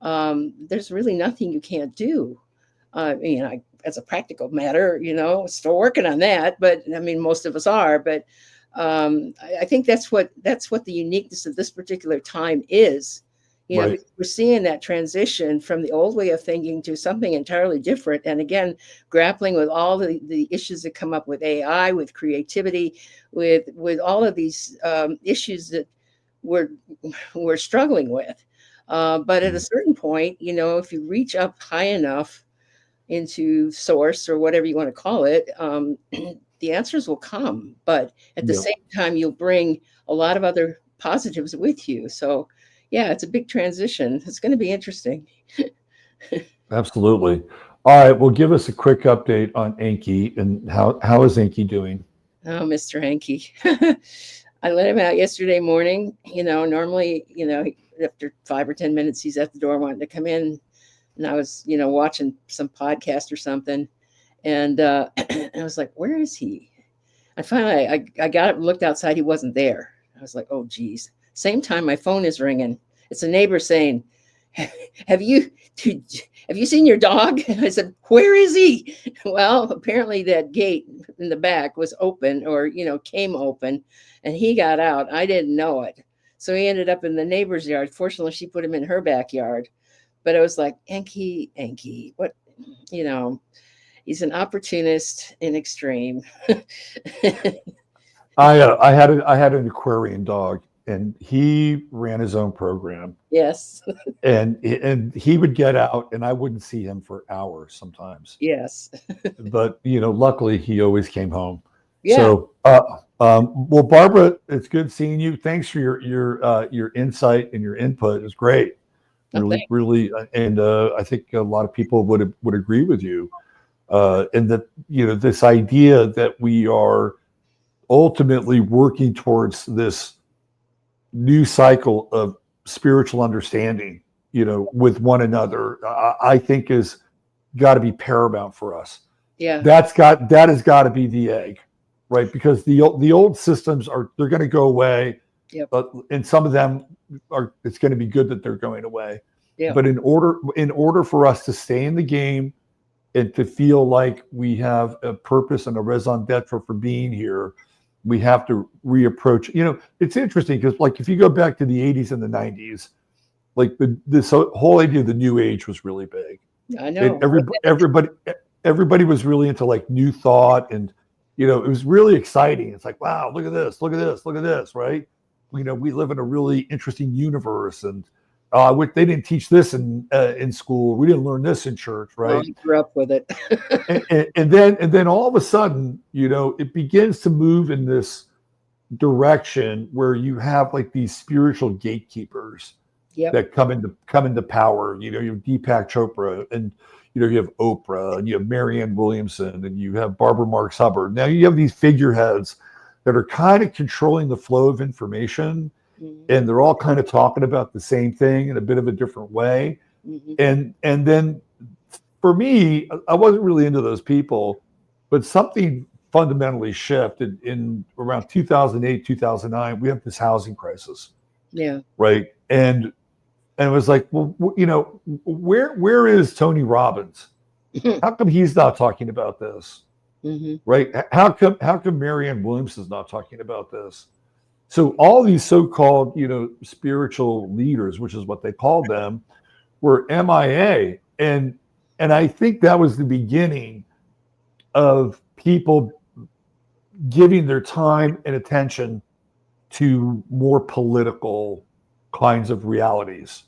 there's really nothing you can't do. As a practical matter, still working on that, but I mean, most of us are, but I think that's what the uniqueness of this particular time is. You know, Right. we're seeing that transition from the old way of thinking to something entirely different. And again, grappling with all the issues that come up with AI, with creativity, with all of these issues that we're struggling with. But at a certain point, you know, if you reach up high enough into source or whatever you want to call it, the answers will come. But at the Yeah. same time, you'll bring a lot of other positives with you. So, yeah, it's a big transition. It's going to be interesting. Absolutely. All right. Well, give us a quick update on Enki and how is Enki doing? Oh, Mr. Hankey. I let him out yesterday morning. You know, normally, you know, after 5 or 10 minutes, he's at the door wanting to come in. And I was, you know, watching some podcast or something. And I was like, where is he? And finally, I got up and looked outside. He wasn't there. I was like, oh, geez. Same time, my phone is ringing. It's a neighbor saying, have you seen your dog? I said, where is he? Well, apparently that gate in the back was open, or, you know, came open, and he got out. I didn't know it. So he ended up in the neighbor's yard. Fortunately, she put him in her backyard. But I was like, Enki, what, you know, he's an opportunist in extreme. I had an aquarium dog, and he ran his own program. Yes. And he would get out, and I wouldn't see him for hours sometimes. Yes. But you know, luckily he always came home. Yeah. So, well, Barbara, it's good seeing you. Thanks for your insight and your input. It was great. Really, and I think a lot of people would agree with you. And that, you know, this idea that we are ultimately working towards this new cycle of spiritual understanding, you know, with one another, I think is got to be paramount for us. Yeah. That has got to be the egg, right? Because the old systems they're going to go away. Yep. But and some of them it's going to be good that they're going away. Yep. But in order for us to stay in the game and to feel like we have a purpose and a raison d'etre for being here, we have to reapproach. You know, it's interesting because, like, if you go back to the 80s and the 90s, like this whole idea of the new age was really big. I know. And everybody was really into like new thought, and you know, it was really exciting. It's like, wow, look at this, right? You know, we live in a really interesting universe, and they didn't teach this in school. We didn't learn this in church, right? Well, I grew up with it. and then all of a sudden, you know, it begins to move in this direction where you have like these spiritual gatekeepers that come into power. You know, you have Deepak Chopra, and you know, you have Oprah, and you have Marianne Williamson, and you have Barbara Marx Hubbard. Now you have these figureheads that are kind of controlling the flow of information. And they're all kind of talking about the same thing in a bit of a different way. And then for me, I wasn't really into those people, but something fundamentally shifted in around 2008, 2009. We have this housing crisis. Yeah. Right. And it was like, well, you know, where is Tony Robbins? How come he's not talking about this? Right. How come Marianne Williamson's not talking about this? So all these so-called, you know, spiritual leaders, which is what they called them, were MIA. And I think that was the beginning of people giving their time and attention to more political kinds of realities,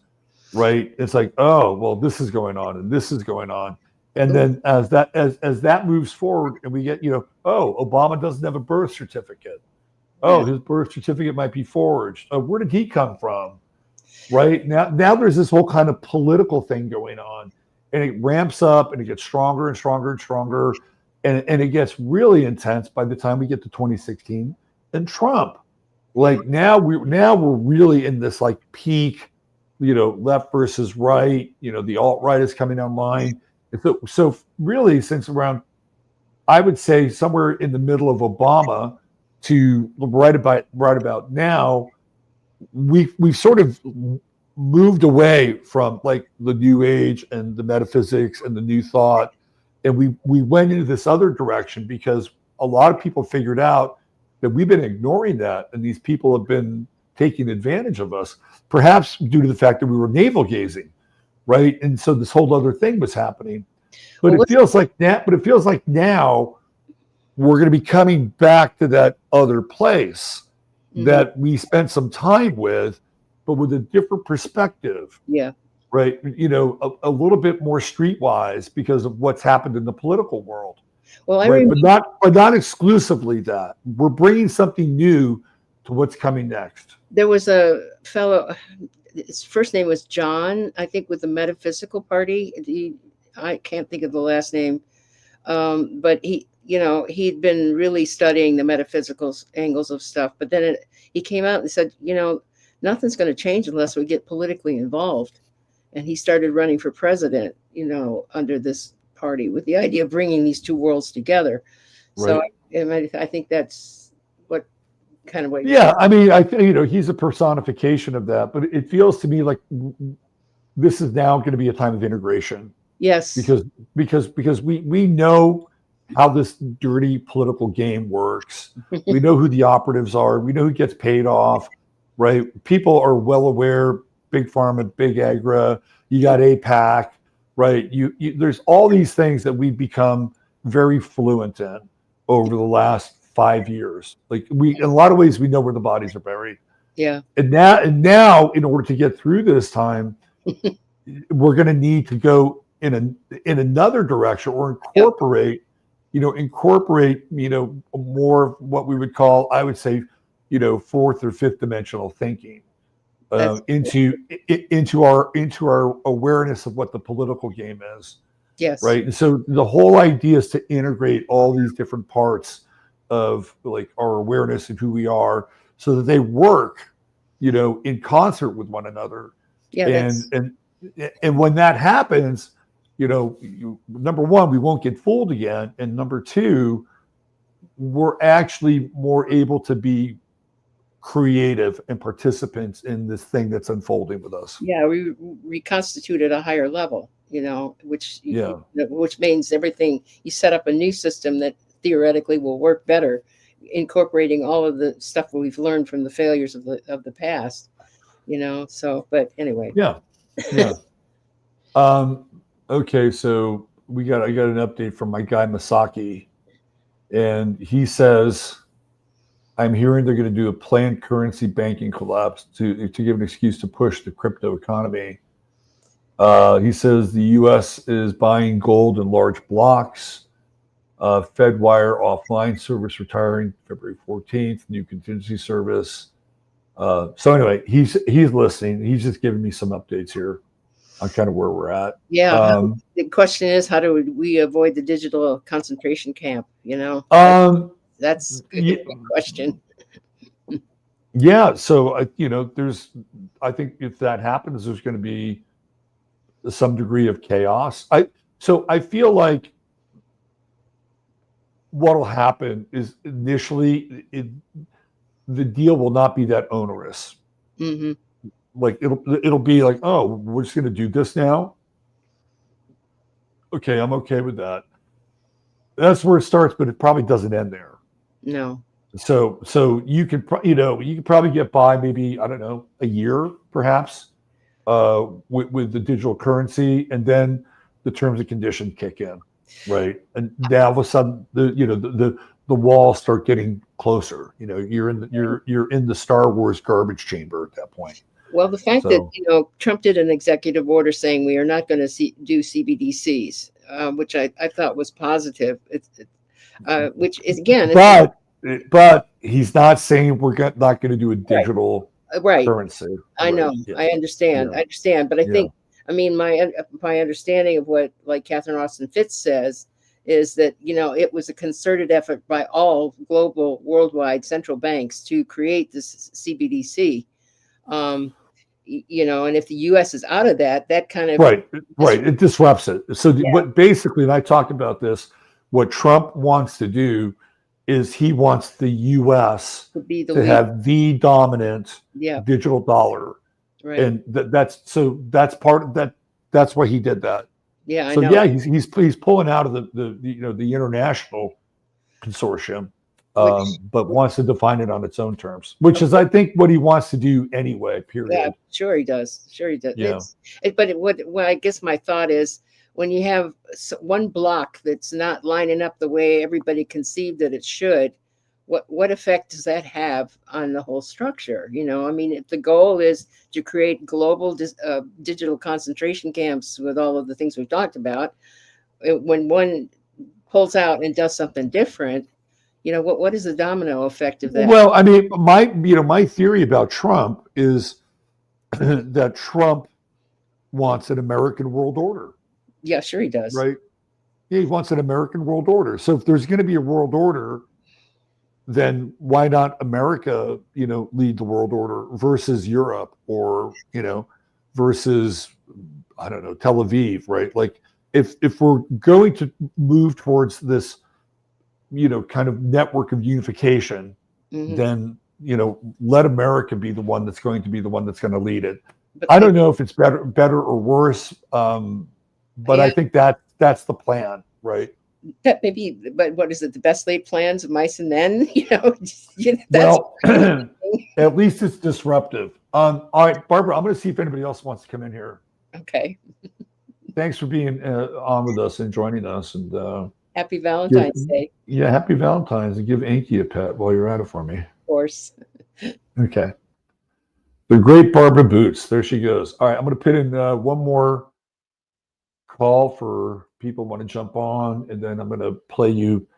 right? It's like, oh, well, this is going on and this is going on. And then as that moves forward and we get, you know, oh, Obama doesn't have a birth certificate. Oh, his birth certificate might be forged. Where did he come from? Right now there's this whole kind of political thing going on, and it ramps up and it gets stronger and stronger and stronger, and it gets really intense by the time we get to 2016 and Trump. Like now we're really in this like peak, you know, left versus right. You know, the alt-right is coming online. So really, since around, I would say somewhere in the middle of Obama to right about now, we've sort of moved away from like the new age and the metaphysics and the new thought, and we went into this other direction because a lot of people figured out that we've been ignoring that, and these people have been taking advantage of us, perhaps due to the fact that we were navel gazing, right? And so this whole other thing was happening. But Well, it feels like now we're going to be coming back to that other place that we spent some time with, but with a different perspective. Yeah. Right. You know, a little bit more streetwise because of what's happened in the political world. Well, I Right. remember, But not exclusively that. We're bringing something new to what's coming next. there was a fellow, his first name was John, I think, with the Metaphysical Party. I can't think of the last name, but he'd been really studying the metaphysical angles of stuff. But then he came out and said, nothing's going to change unless we get politically involved. And he started running for president, under this party with the idea of bringing these two worlds together. So I think that's what. Yeah, I mean, I think he's a personification of that, but it feels to me like this is now going to be a time of integration. Yes, because we know how this dirty political game works. We know who the operatives are. We know who gets paid off, right? People are well aware. Big pharma, big agri. You got APAC, right? There's all these things that we've become very fluent in over the last 5 years. Like in a lot of ways, we know where the bodies are buried. Yeah. And now, in order to get through this time, we're going to need to go in another direction or incorporate more of what we would call, I would say, fourth or fifth dimensional thinking into our awareness of what the political game is. Yes. Right. And so the whole idea is to integrate all these different parts of like our awareness of who we so that they work, in concert with one another. Yeah. And when that happens, number one, we won't get fooled again. And number two, we're actually more able to be creative and participants in this thing that's unfolding with us. Yeah, we reconstitute at a higher level, which means everything, you set up a new system that theoretically will work better, incorporating all of the stuff that we've learned from the failures of the past, so, but anyway. Yeah. Okay, so I got an update from my guy Masaki, and he says, I'm hearing they're going to do a planned currency banking collapse to give an excuse to push the crypto economy. He says the U.S. is buying gold in large blocks. FedWire offline service retiring February 14th. New contingency service. So anyway, he's listening. He's just giving me some updates here on kind of where we're at. Yeah. The question is, how do we avoid the digital concentration camp? That's a good question. Yeah. So, I think if that happens, there's going to be some degree of chaos. I feel like what will happen is initially the deal will not be that onerous. Mm-hmm. Like it'll be like, oh, we're just going to do this now. Okay, I'm okay with that. That's where it starts, but it probably doesn't end there. No. So you could probably get by maybe, I don't know, a year perhaps with the digital currency, and then the terms and conditions kick in, right? And now all of a sudden the walls start getting closer. You're in the Star Wars garbage chamber at that point. Well, the fact that Trump did an executive order saying we are not going to do CBDCs, which I thought was positive. Which is again, but he's not saying we're not going to do a digital currency. I know, yeah. I understand, but I think, my understanding of what like Catherine Austin Fitts says is that it was a concerted effort by all global, worldwide central banks to create this CBDC. And if the U.S. is out of that kind of right, it disrupts it. So what basically, and I talked about this, what Trump wants to do is he wants the U.S. to have the dominant digital dollar, right? And that's part of that. That's why he did that. Yeah, so I know. He's pulling out of the international consortium, but wants to define it on its own terms, which is, I think, what he wants to do anyway. Period. Yeah, sure he does. Sure he does. Yeah. What I guess my thought is, when you have one block that's not lining up the way everybody conceived that it should, what effect does that have on the whole structure? You know, I mean, if the goal is to create global digital concentration camps with all of the things we've talked about, when one pulls out and does something different, you know, what is the domino effect of that? Well, I mean, my theory about Trump is that Trump wants an American world order. Yeah, sure he does. Right? Yeah, he wants an American world order. So if there's going to be a world order, then why not America, you know, lead the world order versus Europe, or, you know, versus, I don't know, Tel Aviv, right? Like if we're going to move towards this, you know, kind of network of unification, then, you know, let America be the one that's going to lead it. But I don't know if it's better or worse, but I think that's the plan, right? That maybe, but what is it? The best laid plans of mice and men, you know? Well, at least it's disruptive. All right, Barbara, I'm going to see if anybody else wants to come in here. Okay. Thanks for being on with us and joining us. And happy Valentine's Day. Yeah, happy Valentine's, and give Anki a pet while you're at it for me. Of course. Okay. The great Barbara Boots. There she goes. All right, I'm going to put in one more call for people who want to jump on, and then I'm going to play you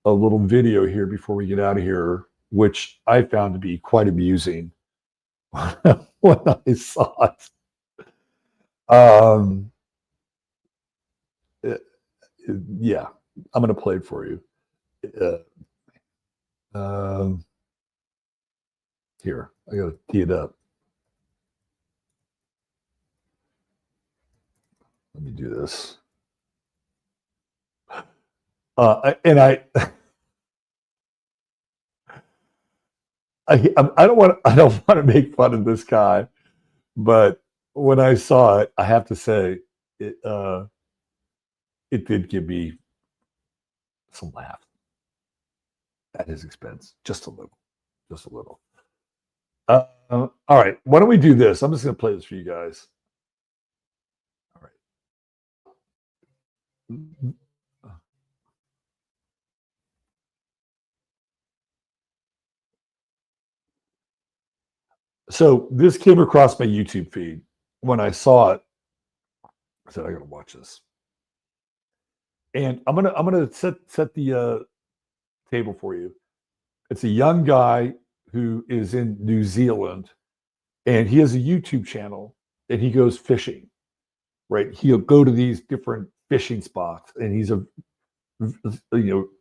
a little video here before we get out of here, which I found to be quite amusing when I saw it. Yeah, I'm going to play it for you. Here, I got to tee it up. Let me do this. I don't want to make fun of this guy, but when I saw it, I have to say it did give me some laugh at his expense, just a little. All right, why don't we do this? I'm just going to play this for you guys. All right. So this came across my YouTube feed. When I saw it, I said, I gotta watch this. And I'm gonna set the table for you. It's a young guy who is in New Zealand, and he has a YouTube channel, and he goes fishing. Right? He'll go to these different fishing spots, and he's a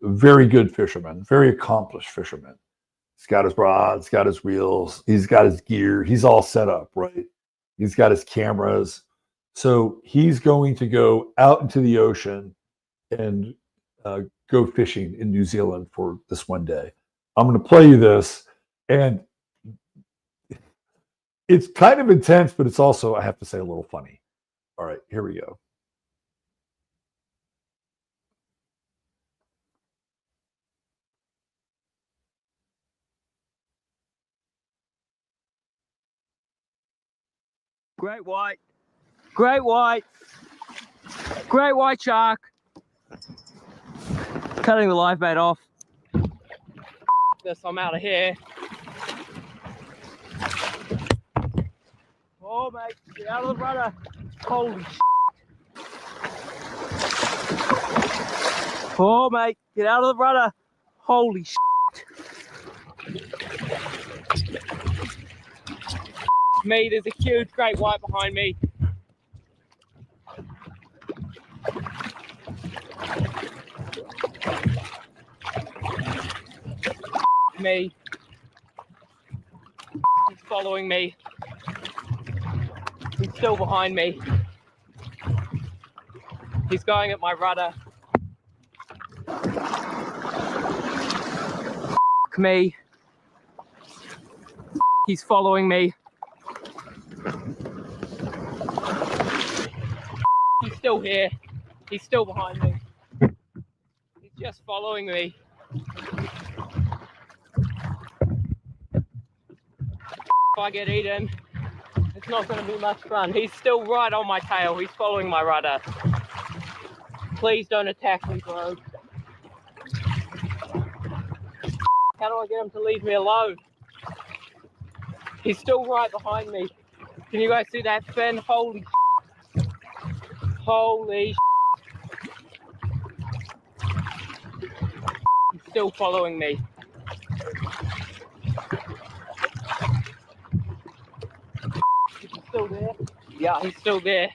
very good fisherman, very accomplished fisherman. He's got his rods, he's got his reels, he's got his gear, he's all set up, right? He's got his cameras. So he's going to go out into the ocean and go fishing in New Zealand for this one day. I'm going to play you this, and it's kind of intense, but it's also, I have to say, a little funny. All right, here we go. Great white shark. Cutting the live bait off. This, I'm out of here. Oh mate, get out of the rudder. Holy shit. Oh mate, get out of the rudder. Holy shit. Me, there's a huge great white behind me. Me. He's following me. He's still behind me. He's going at my rudder. Me. He's following me. He's still here. He's still behind me. He's just following me. I get eaten, it's not going to be much fun. He's still right on my tail. He's following my rudder. Please don't attack me, bro. How do I get him to leave me alone? He's still right behind me. Can you guys see that fin? Holy shit. Holy shit. He's still following me. Is he still there? Yeah, he's still there.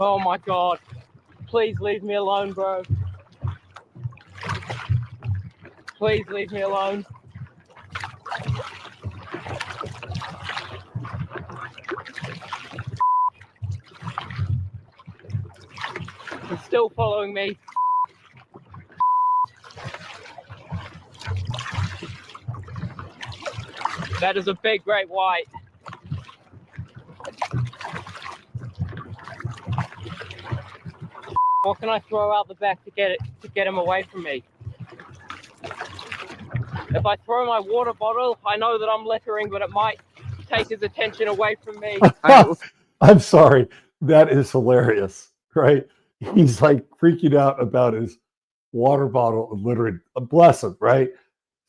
Oh my god. Please leave me alone, bro. Please leave me alone. He's still following me. That is a big great white. What can I throw out the back to get him away from me? If I throw my water bottle, I know that I'm littering, but it might take his attention away from me. I'm sorry. That is hilarious, right? He's like freaking out about his water bottle and littering. Bless him, right?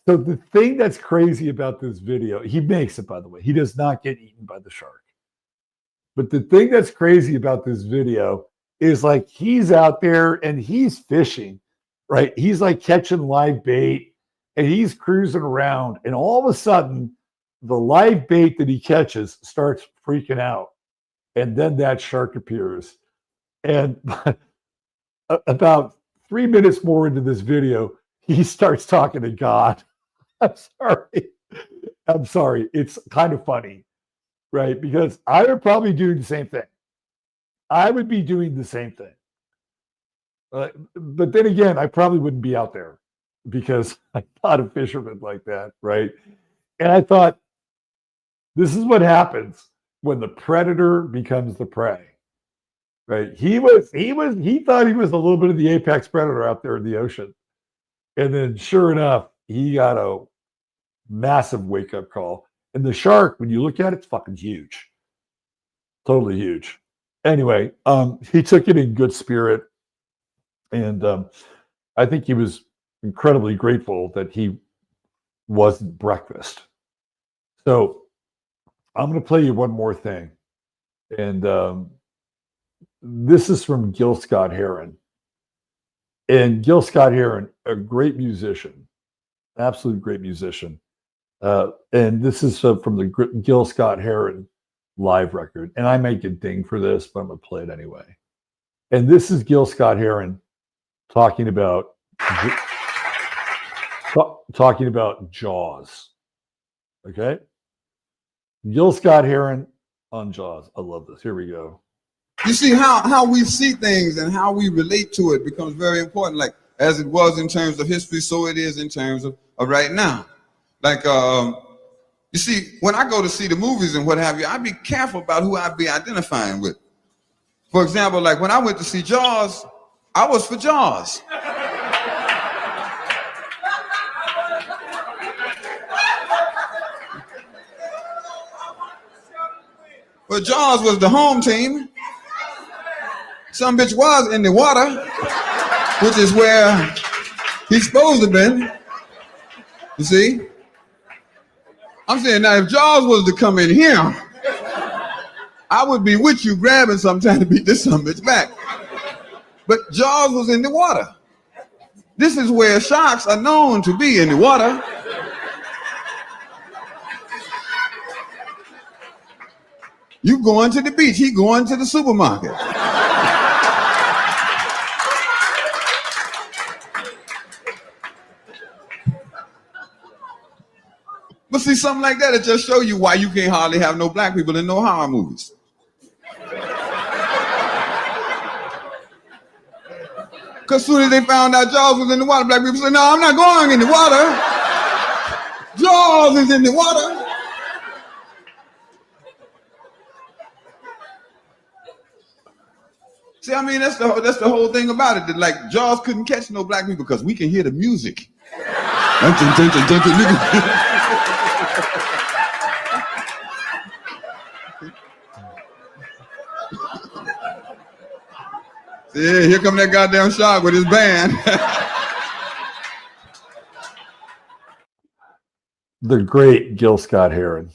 So the thing that's crazy about this video, he makes it, by the way. He does not get eaten by the shark. But the thing that's crazy about this video is like he's out there and he's fishing, right? He's like catching live bait and he's cruising around. And all of a sudden, the live bait that he catches starts freaking out. And then that shark appears. And about 3 minutes more into this video, he starts talking to God. I'm sorry. It's kind of funny, right? Because I would probably do the same thing. I would be doing the same thing. But then again, I probably wouldn't be out there because I'm not a fisherman like that, right? And I thought, this is what happens when the predator becomes the prey, right? He thought he was a little bit of the apex predator out there in the ocean. And then sure enough, he got a massive wake-up call. And the shark, when you look at it, it's fucking huge. Totally huge. Anyway, he took it in good spirit. And I think he was incredibly grateful that he wasn't breakfast. So I'm going to play you one more thing. And this is from Gil Scott-Heron. And Gil Scott-Heron, a great musician, absolute great musician. And this is from the Gil Scott-Heron live record. And I may get dinged for this, but I'm going to play it anyway. And this is Gil Scott-Heron talking about Jaws. Okay? Gil Scott-Heron on Jaws. I love this. Here we go. You see how we see things and how we relate to it becomes very important. Like as it was in terms of history, so it is in terms of right now. Like you see, when I go to see the movies and what have you, I be careful about who I be identifying with. For example, like when I went to see Jaws, I was for Jaws. But Jaws was the home team. Some bitch was in the water, which is where he's supposed to been. You see? I'm saying now, if Jaws was to come in here, I would be with you grabbing sometime to beat this some bitch back. But Jaws was in the water. This is where sharks are known to be, in the water. You going to the beach, he going to the supermarket. But see, something like that, it just show you why you can't hardly have no black people in no horror movies. Because as soon as they found out Jaws was in the water, black people said, no, I'm not going in the water. Jaws is in the water. See, I mean, that's the whole thing about it. That like Jaws couldn't catch no black people because we can hear the music. Yeah, here come that goddamn shark with his band. The great Gil Scott Heron.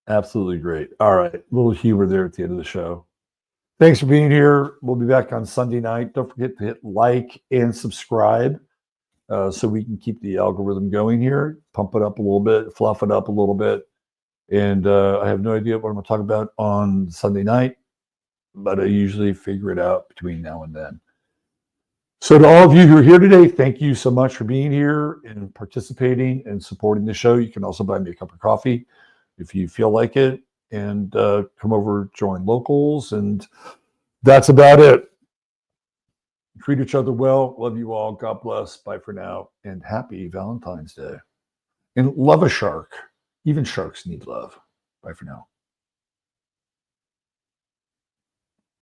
Absolutely great. All right. A little humor there at the end of the show. Thanks for being here. We'll be back on Sunday night. Don't forget to hit like and subscribe so we can keep the algorithm going here. Pump it up a little bit, fluff it up a little bit. And I have no idea what I'm going to talk about on Sunday night, but I usually figure it out between now and then. So to all of you who are here today, thank you so much for being here and participating and supporting the show. You can also buy me a cup of coffee if you feel like it, and come over, join locals, and that's about it. Treat each other well. Love you all. God bless. Bye for now, and happy Valentine's Day. And love a shark. Even sharks need love. Bye for now.